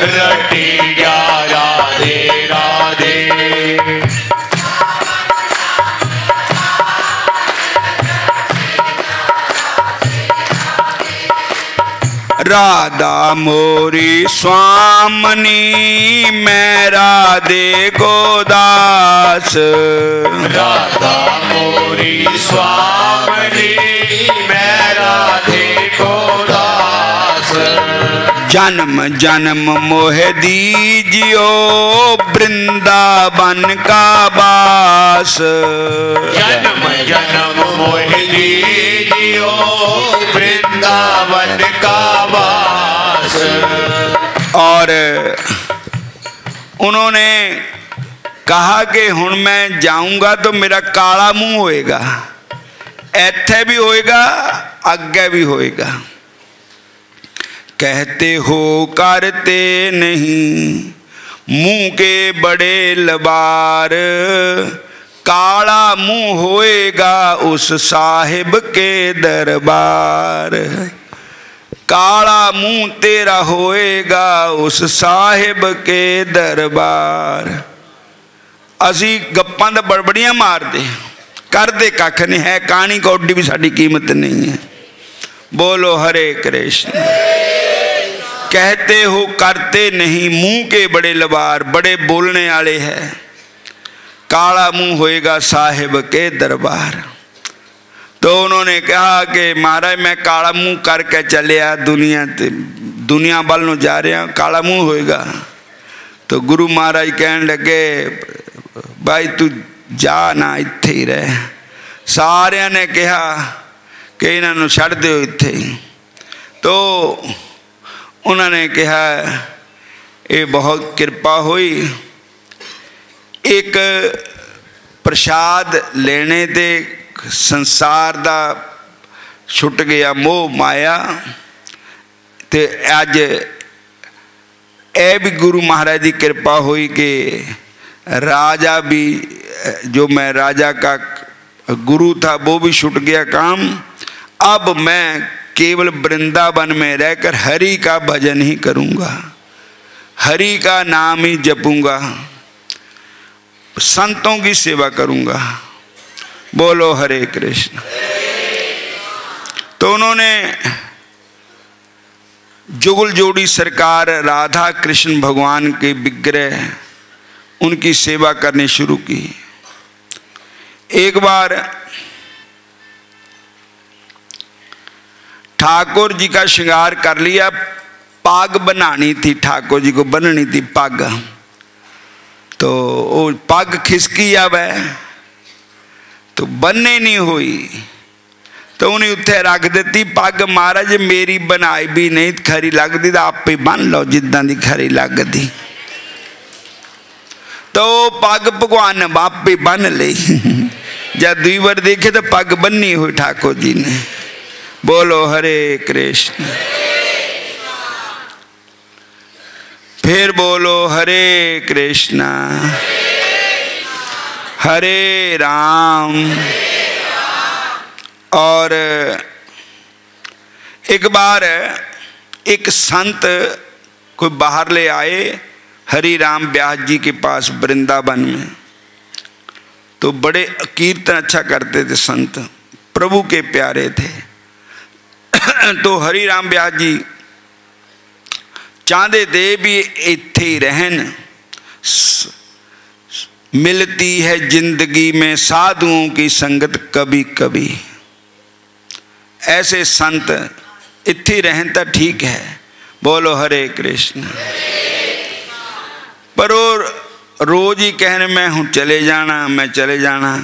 रटे जा राधे राधे। राधा मोरी स्वामनी मैं राधे को दास। राधा मोरी स्वामनी मैं राधे को दास। जन्म जन्म मोह दीजियो वृंदावन का वास। जन्म जन्म मोह दीजियो वृंदावन का वास। और उन्होंने कहा कि हुण मैं जाऊंगा तो मेरा काला मुंह होएगा, ऐथे भी होएगा अग्गे भी होएगा। कहते हो करते नहीं मुंह के बड़े लबार। काला मुंह होएगा उस साहिब के दरबार। काला मुंह तेरा होएगा उस साहिब के दरबार। असी गप्पां दा बड़बड़ियां मारदे करदे कख नहीं है। कहानी कौडी भी साडी कीमत नहीं है। बोलो हरे कृष्ण। कहते हो करते नहीं मुंह के बड़े लबार, बड़े बोलने वाले हैं। काला मुंह होएगा साहिब के दरबार। तो उन्होंने कहा कि महाराज मैं काला मुंह करके चलिया दुनिया वाल नूं जा रहा, काला मुंह होएगा। तो गुरु महाराज कहन लगे भाई तू जा ना, इत्थे ही रह। सारिया ने कहा कि इन्हां नूं छड्ड दिओ इत्थे। तो उन्होंने कहा ये बहुत कृपा हुई। एक प्रसाद लेने दे संसार दा छुट गया मोह माया। ते अज ए भी गुरु महाराज की कृपा हुई कि राजा भी, जो मैं राजा का गुरु था वो भी छुट गया काम। अब मैं केवल वृंदावन में रहकर हरि का भजन ही करूँगा, हरि का नाम ही जपूँगा, संतों की सेवा करूँगा। बोलो हरे कृष्ण। तो उन्होंने जुगल जोड़ी सरकार राधा कृष्ण भगवान के विग्रह उनकी सेवा करनी शुरू की। एक बार ठाकुर जी का श्रृंगार कर लिया, पग बनानी थी, ठाकुर जी को बननी थी पग। तो वो पग खिसकी आवे तो बनने नहीं हुई। तो उन्हें उत्थे रख दी पग। महाराज मेरी बनाई भी नहीं खरी लगती, तो आपे बन लो जिदा दी खरी लगती। तो पग भगवान आपे बन ली। जब दुई बार देखे तो पग बन्नी हुई ठाकुर जी ने। बोलो हरे कृष्ण। फिर बोलो हरे कृष्णा हरे राम। और एक बार एक संत कोई बाहर ले आए हरि राम व्यास जी के पास वृंदावन में। तो बड़े कीर्तन अच्छा करते थे संत, प्रभु के प्यारे थे। तो हरि राम व्यास जी चाहते थे भी इत्थे ही रहन। मिलती है जिंदगी में साधुओं की संगत कभी कभी। ऐसे संत इत्थे रहन तो ठीक है। बोलो हरे कृष्ण। पर वो रोज ही कहने मैं हूँ चले जाना, मैं चले जाना।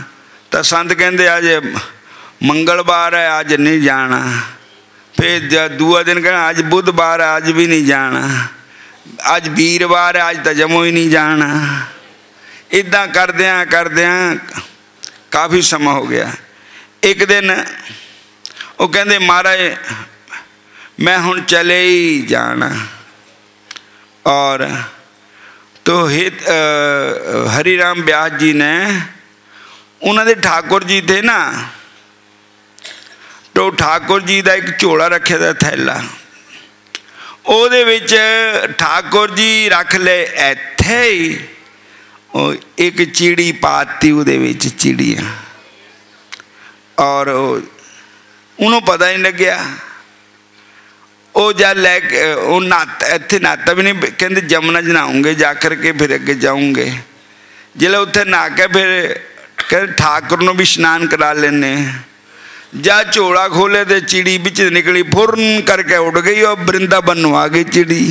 तो संत कहते आज मंगलवार है आज नहीं जाना। फिर दूसरा दिन कहना आज बुधवार है आज भी नहीं जाना। आज वीरवार है आज तो जमो ही नहीं जाना। इदा करद्या काफ़ी समय हो गया। एक दिन वो कहते महाराज मैं हुण चले ही जाना। और तो हरि राम व्यास जी ने उन्होंने ठाकुर जी थे ना, तो ठाकुर जी का एक झोला रखे था थैला। ਉਹਦੇ ਵਿੱਚ ठाकुर जी रख ले ਇੱਥੇ ही एक चिड़ी पाती ਉਹਦੇ ਵਿੱਚ चिड़िया। और ਉਹਨੂੰ पता नहीं लग्या। ਉਹ जब लैके ਉਹ नाता ਇੱਥੇ नाता भी नहीं, कहते जमुना च नहाऊंगे जा करके फिर अगे जाऊंगे। जिसले उत्थे नहा के फिर कहते ठाकुर ਨੂੰ भी स्नान करा लेने। जा झोला खोले तो चिड़ी बिच निकली फुरन करके उड़ गई और वृंदावन आ गई चिड़ी।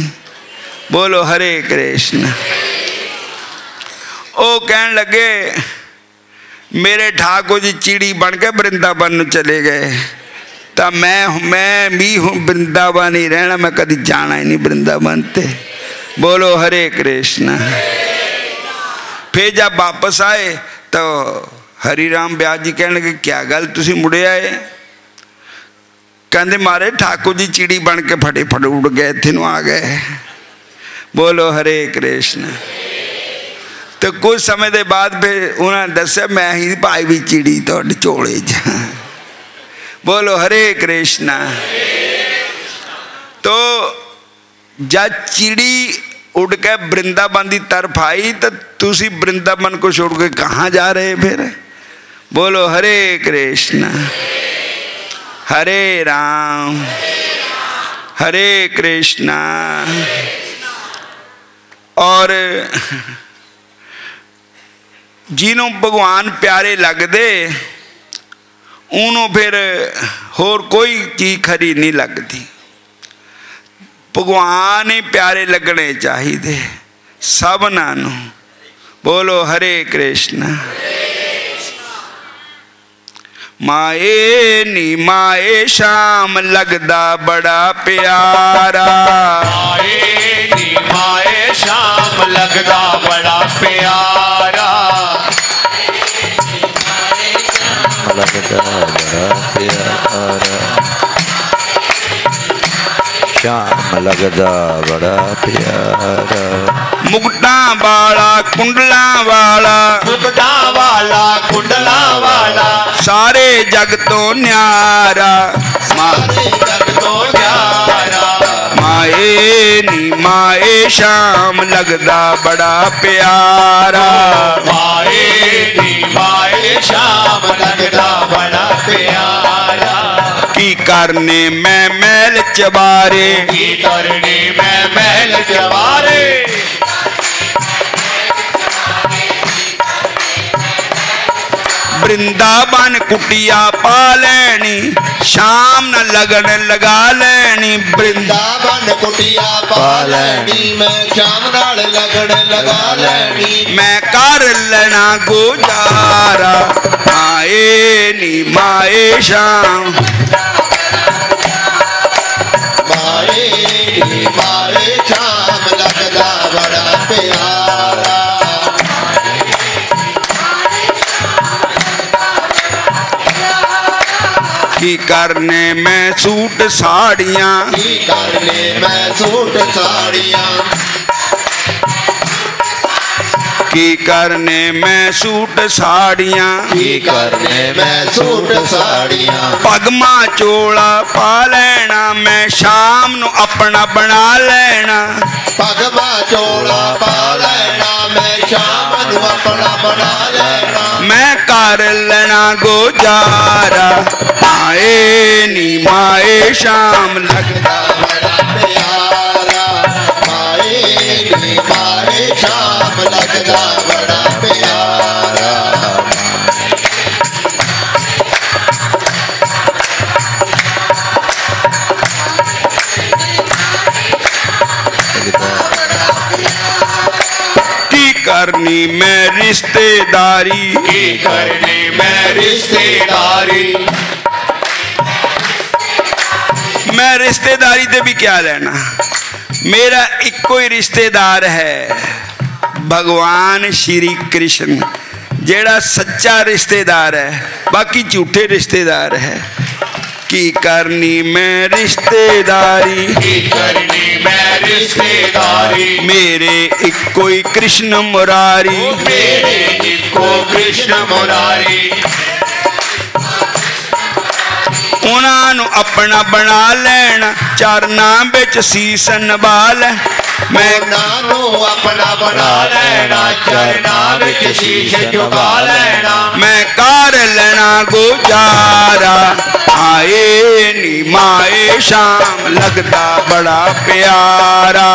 बोलो हरे कृष्ण। ओ कहन लगे मेरे ठाकुर जी चिड़ी बन के वृंदावन चले गए, तो मैं भी हूँ वृंदावन ही रहना, मैं कभी जाना ही नहीं वृंदावन ते। बोलो हरे कृष्ण। फिर जब वापस आए तो हरि राम व्यास जी कहने लगे क्या गल तुसी मुड़े आए? कहते मारे ठाकुर जी चिड़ी बन के फटे उड़ गए इत्थे आ गए। बोलो हरे कृष्ण। तो कुछ समय के बाद फिर उन्होंने दस्या मैं ही पाई भी चिड़ी तो झोले च। बोलो हरे कृष्ण। तो जब चिड़ी उड़ के वृंदावन की तरफ आई तो तुसी वृंदावन को छोड़ के कहाँ जा रहे फिर? बोलो हरे कृष्ण हरे राम हरे कृष्णा। और जिन्हों भगवान प्यारे लगते उन्होंने फिर होर कोई चीज खरी नहीं लगती। भगवान ही प्यारे लगने चाहिए सबना नू। बोलो हरे कृष्ण। माए नी माए शाम लगदा बड़ा प्यारा। माए नी माए शाम लगदा बड़ा प्यारा। लगदा बड़ा प्यारा। श्याम लगदा बड़ा प्यारा। मुगटा वाला कुंडला वाला। मुगटा वाला कुंडला वाला। सारे जग तो न्यारा। सारे जग तो न्यारा। माए नी माए शाम लगदा बड़ा प्यारा। माए नी माए शाम लगदा बड़ा प्यारा। की करने मैं मैल चबारे। की करने मैं महल चबारे। वृंदावन कुटिया पा लेनी, शाम न लगन लगा लेनी। वृंदावन कुटिया पा लेनी, मैं शाम नाल लगन लगा लेनी। मैं कर लेना गुजारा, माए नी माए शाम। माए नी माए शाम लगदा बड़ा प्यारा। की करने मैं सूट साड़ियाँ, की करने मैं सूट साड़ियाँ। की करने मैं सूट साड़ियाँ, की करने मैं सूट साड़ियाँ। पगमा चोला पा लेना, मैं शाम नू अपना बना लेना। पगमा चोला पा लेना, मैं शाम नू अपना बना लेना। मैं कर लेना गुजारा, माए नी माए शाम लगदा बड़ा प्यारा। माए नी माए शाम लगदा बड़ा प्यारा। की करनी मैं रिश्तेदारी, की करनी मैं रिश्तेदारी। मैं रिश्तेदारी ते भी क्या लेना, मेरा इको ही रिश्तेदार है, भगवान श्री कृष्ण, जेड़ा सच्चा रिश्तेदार है, बाकी झूठे रिश्तेदार है। की करनी मैं रिश्तेदारी, की करनी मैं रिश्तेदारी। मेरे इको ही कृष्ण मुरारी। मेरे इको कृष्ण मुरारी। उन्होंने अपना बना लेना, चरना बिच सीस नवाल। मैं नानू अपना बना लेना, चरना विच शीश झुका लेना। मैं कर लेना गुजारा, आए नी माए शाम लगदा बड़ा प्यारा।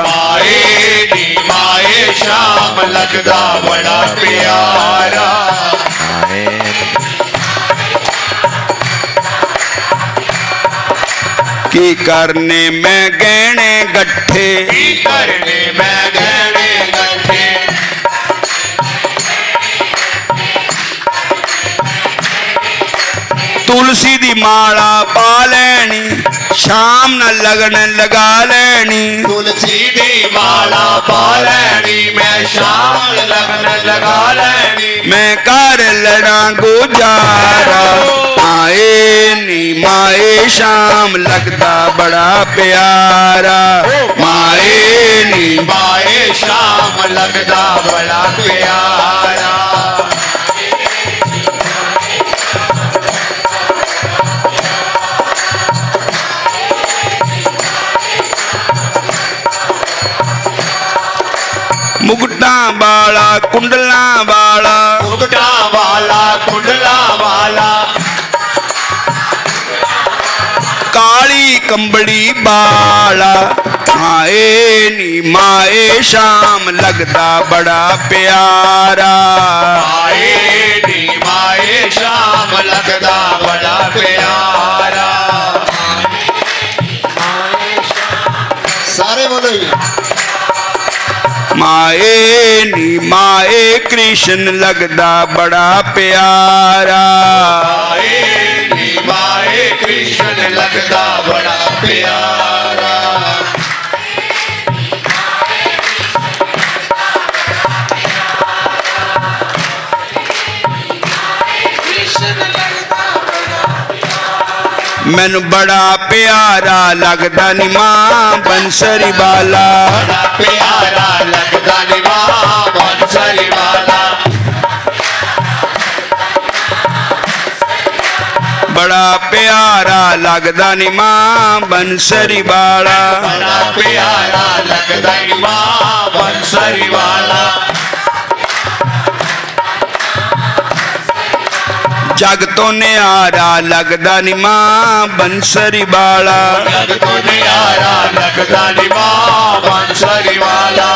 माए नी माए शाम लगदा बड़ा प्यारा। की करने मैं गहने गट्ठे, की करने मैं गहने गट्ठे। तुलसी दी माला पा लेनी, शाम न लगन लगा लेनी। तुलसी दी माला पा लेनी, मैं शाम लगन लगा लेनी। मैं कर लेना गुजारा, आए नी माए शाम लगदा बड़ा प्यारा। माए नी माए शाम लगदा बड़ा प्यारा। मुगटा वाला कुंडला वाला, मुगटा वाला कुंडला वाला। काली कंबड़ी बाला, माए नी माए शाम लगदा बड़ा प्यारा। माए नी माए शाम लगदा बड़ा प्यारा। सारे बोलो माए नी माए कृष्ण लगदा बड़ा प्यारा। माए नी माए कृष्ण लगदा बड़ा प्यारा। मैनू बड़ा प्यारा लगदा नी मां बंसरी वाला। बड़ा प्यारा लगदा नी मां बंसरी वाला। बड़ा प्यारा लगदा नी मां बंसरी वाला। बड़ा प्यारा लगदा नी मां बंसरी वाला। जग तो न्यारा लगदा नी मां बंसरी वाला। जग तो न्यारा लगदा नी मां बंसरी वाला।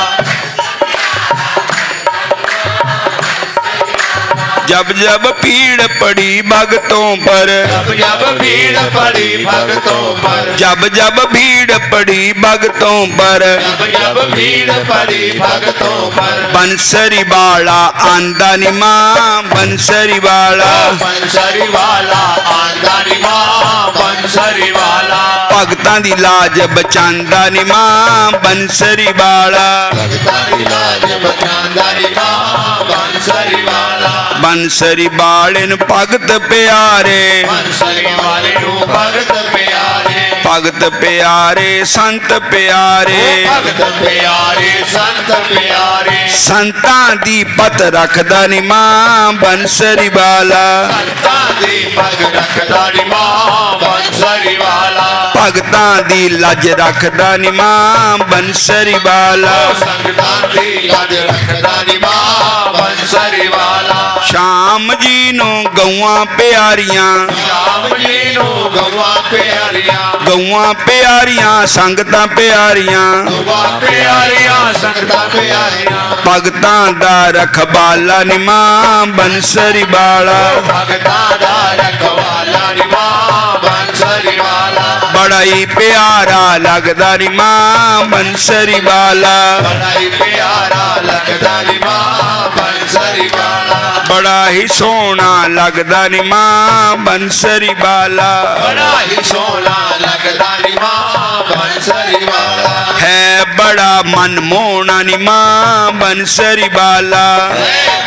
जब जब भीड़ पड़ी भगतों पर, जब जब भीड़ पड़ी भगतों पर, जब जब भीड़ पड़ी भगतों पर, जब जब भीड़ पड़ी भगतों पर, बंसरी वाला आंदा नी मां, बंसरी वाला, बंसरी वाला आंदा नी मां, बंसरी वाला भगतां दी लाज बचांदा नी मां, बंसरी वाला, भगतां दी लाज बचांदा नी मां, बंसरी वाला बंसरी वाले नु भगत प्यारे, बंसरी वाले नु भगत प्यारे, भगत प्यारे संत प्यारे, भगत प्यारे संत प्यारे, संतां दी पत रखदा नी मां, बंसरी वाला, संतां दी पग रखदा नी मां, बंसरी वाला भगतां दी लाज रखदा नी मां, बंसरी वाला, संतां दी लाज रखदा नी मां, बंसरी वाला शाम जी नु गौआं प्यारियां, श्याम जी नु गवा प्यारियां, गौआं प्यारियां संगतां प्यारियां, गवा प्यारियां संगतां प्यारियां, भगतां दा रखवाला नी मां, बंसरी वाला, भगतां दा रखवाला नी मां, बंसरी वाला बड़ा ही प्यारा लगदा नी मां, बंसरी वाला, बड़ा ही प्यारा लगदा नी मां, बंसरी वाला बड़ा ही सोना लगदा नी मां, बंसरी वाला, बड़ा ही सोना लगदा नी मां, बंसरी वाला है बड़ा मनमोहना नी मां, बंसरी वाला,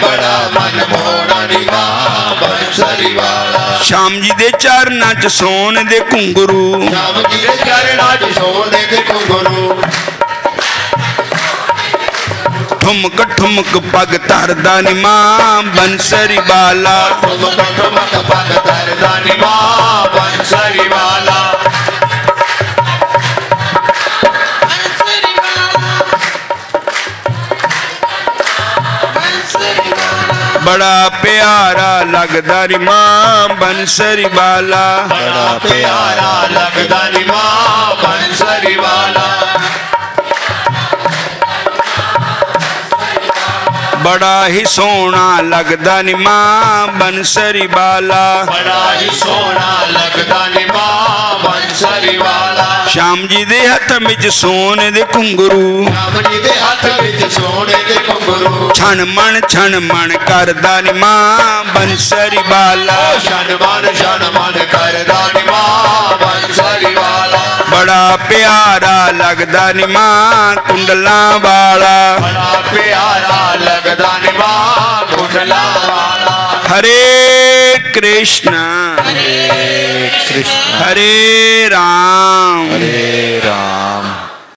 बड़ा मनमोहना नी मां, बंसरी वाला श्याम जी दे चरनां च सोन दे घुंगरू, श्याम जी दे चरणां च सोने दे घुंघरू, ठुमक ठुमक पग धरदा नी मां, बंसरी वाला, ठुमक ठुमक पग धरदा नी मां, बंसरी वाला बड़ा प्यारा लगदा नी मां, बंसरी वाला, बड़ा प्यारा लगदा नी मां, बंसरी वाला बड़ा ही सोना लगदा नी मां, बंसरी वाला, बड़ा ही सोना लगदा नी मां, बंसरी वाला श्याम जी दे हथ विच सोने दे घुंगरू, श्याम जी दे हथ विच सोने दे घुंघरू, छन मन करदा नी मां, बंसरी वाला, शन मन करदा नी मां, बंसरी वाला बड़ा प्यारा लगदा नी मां, कुंडलां वाला, बड़ा प्यारा लगदा नी मां, कुंडला वाला हरे कृष्ण हरे कृष्ण हरे राम हरे राम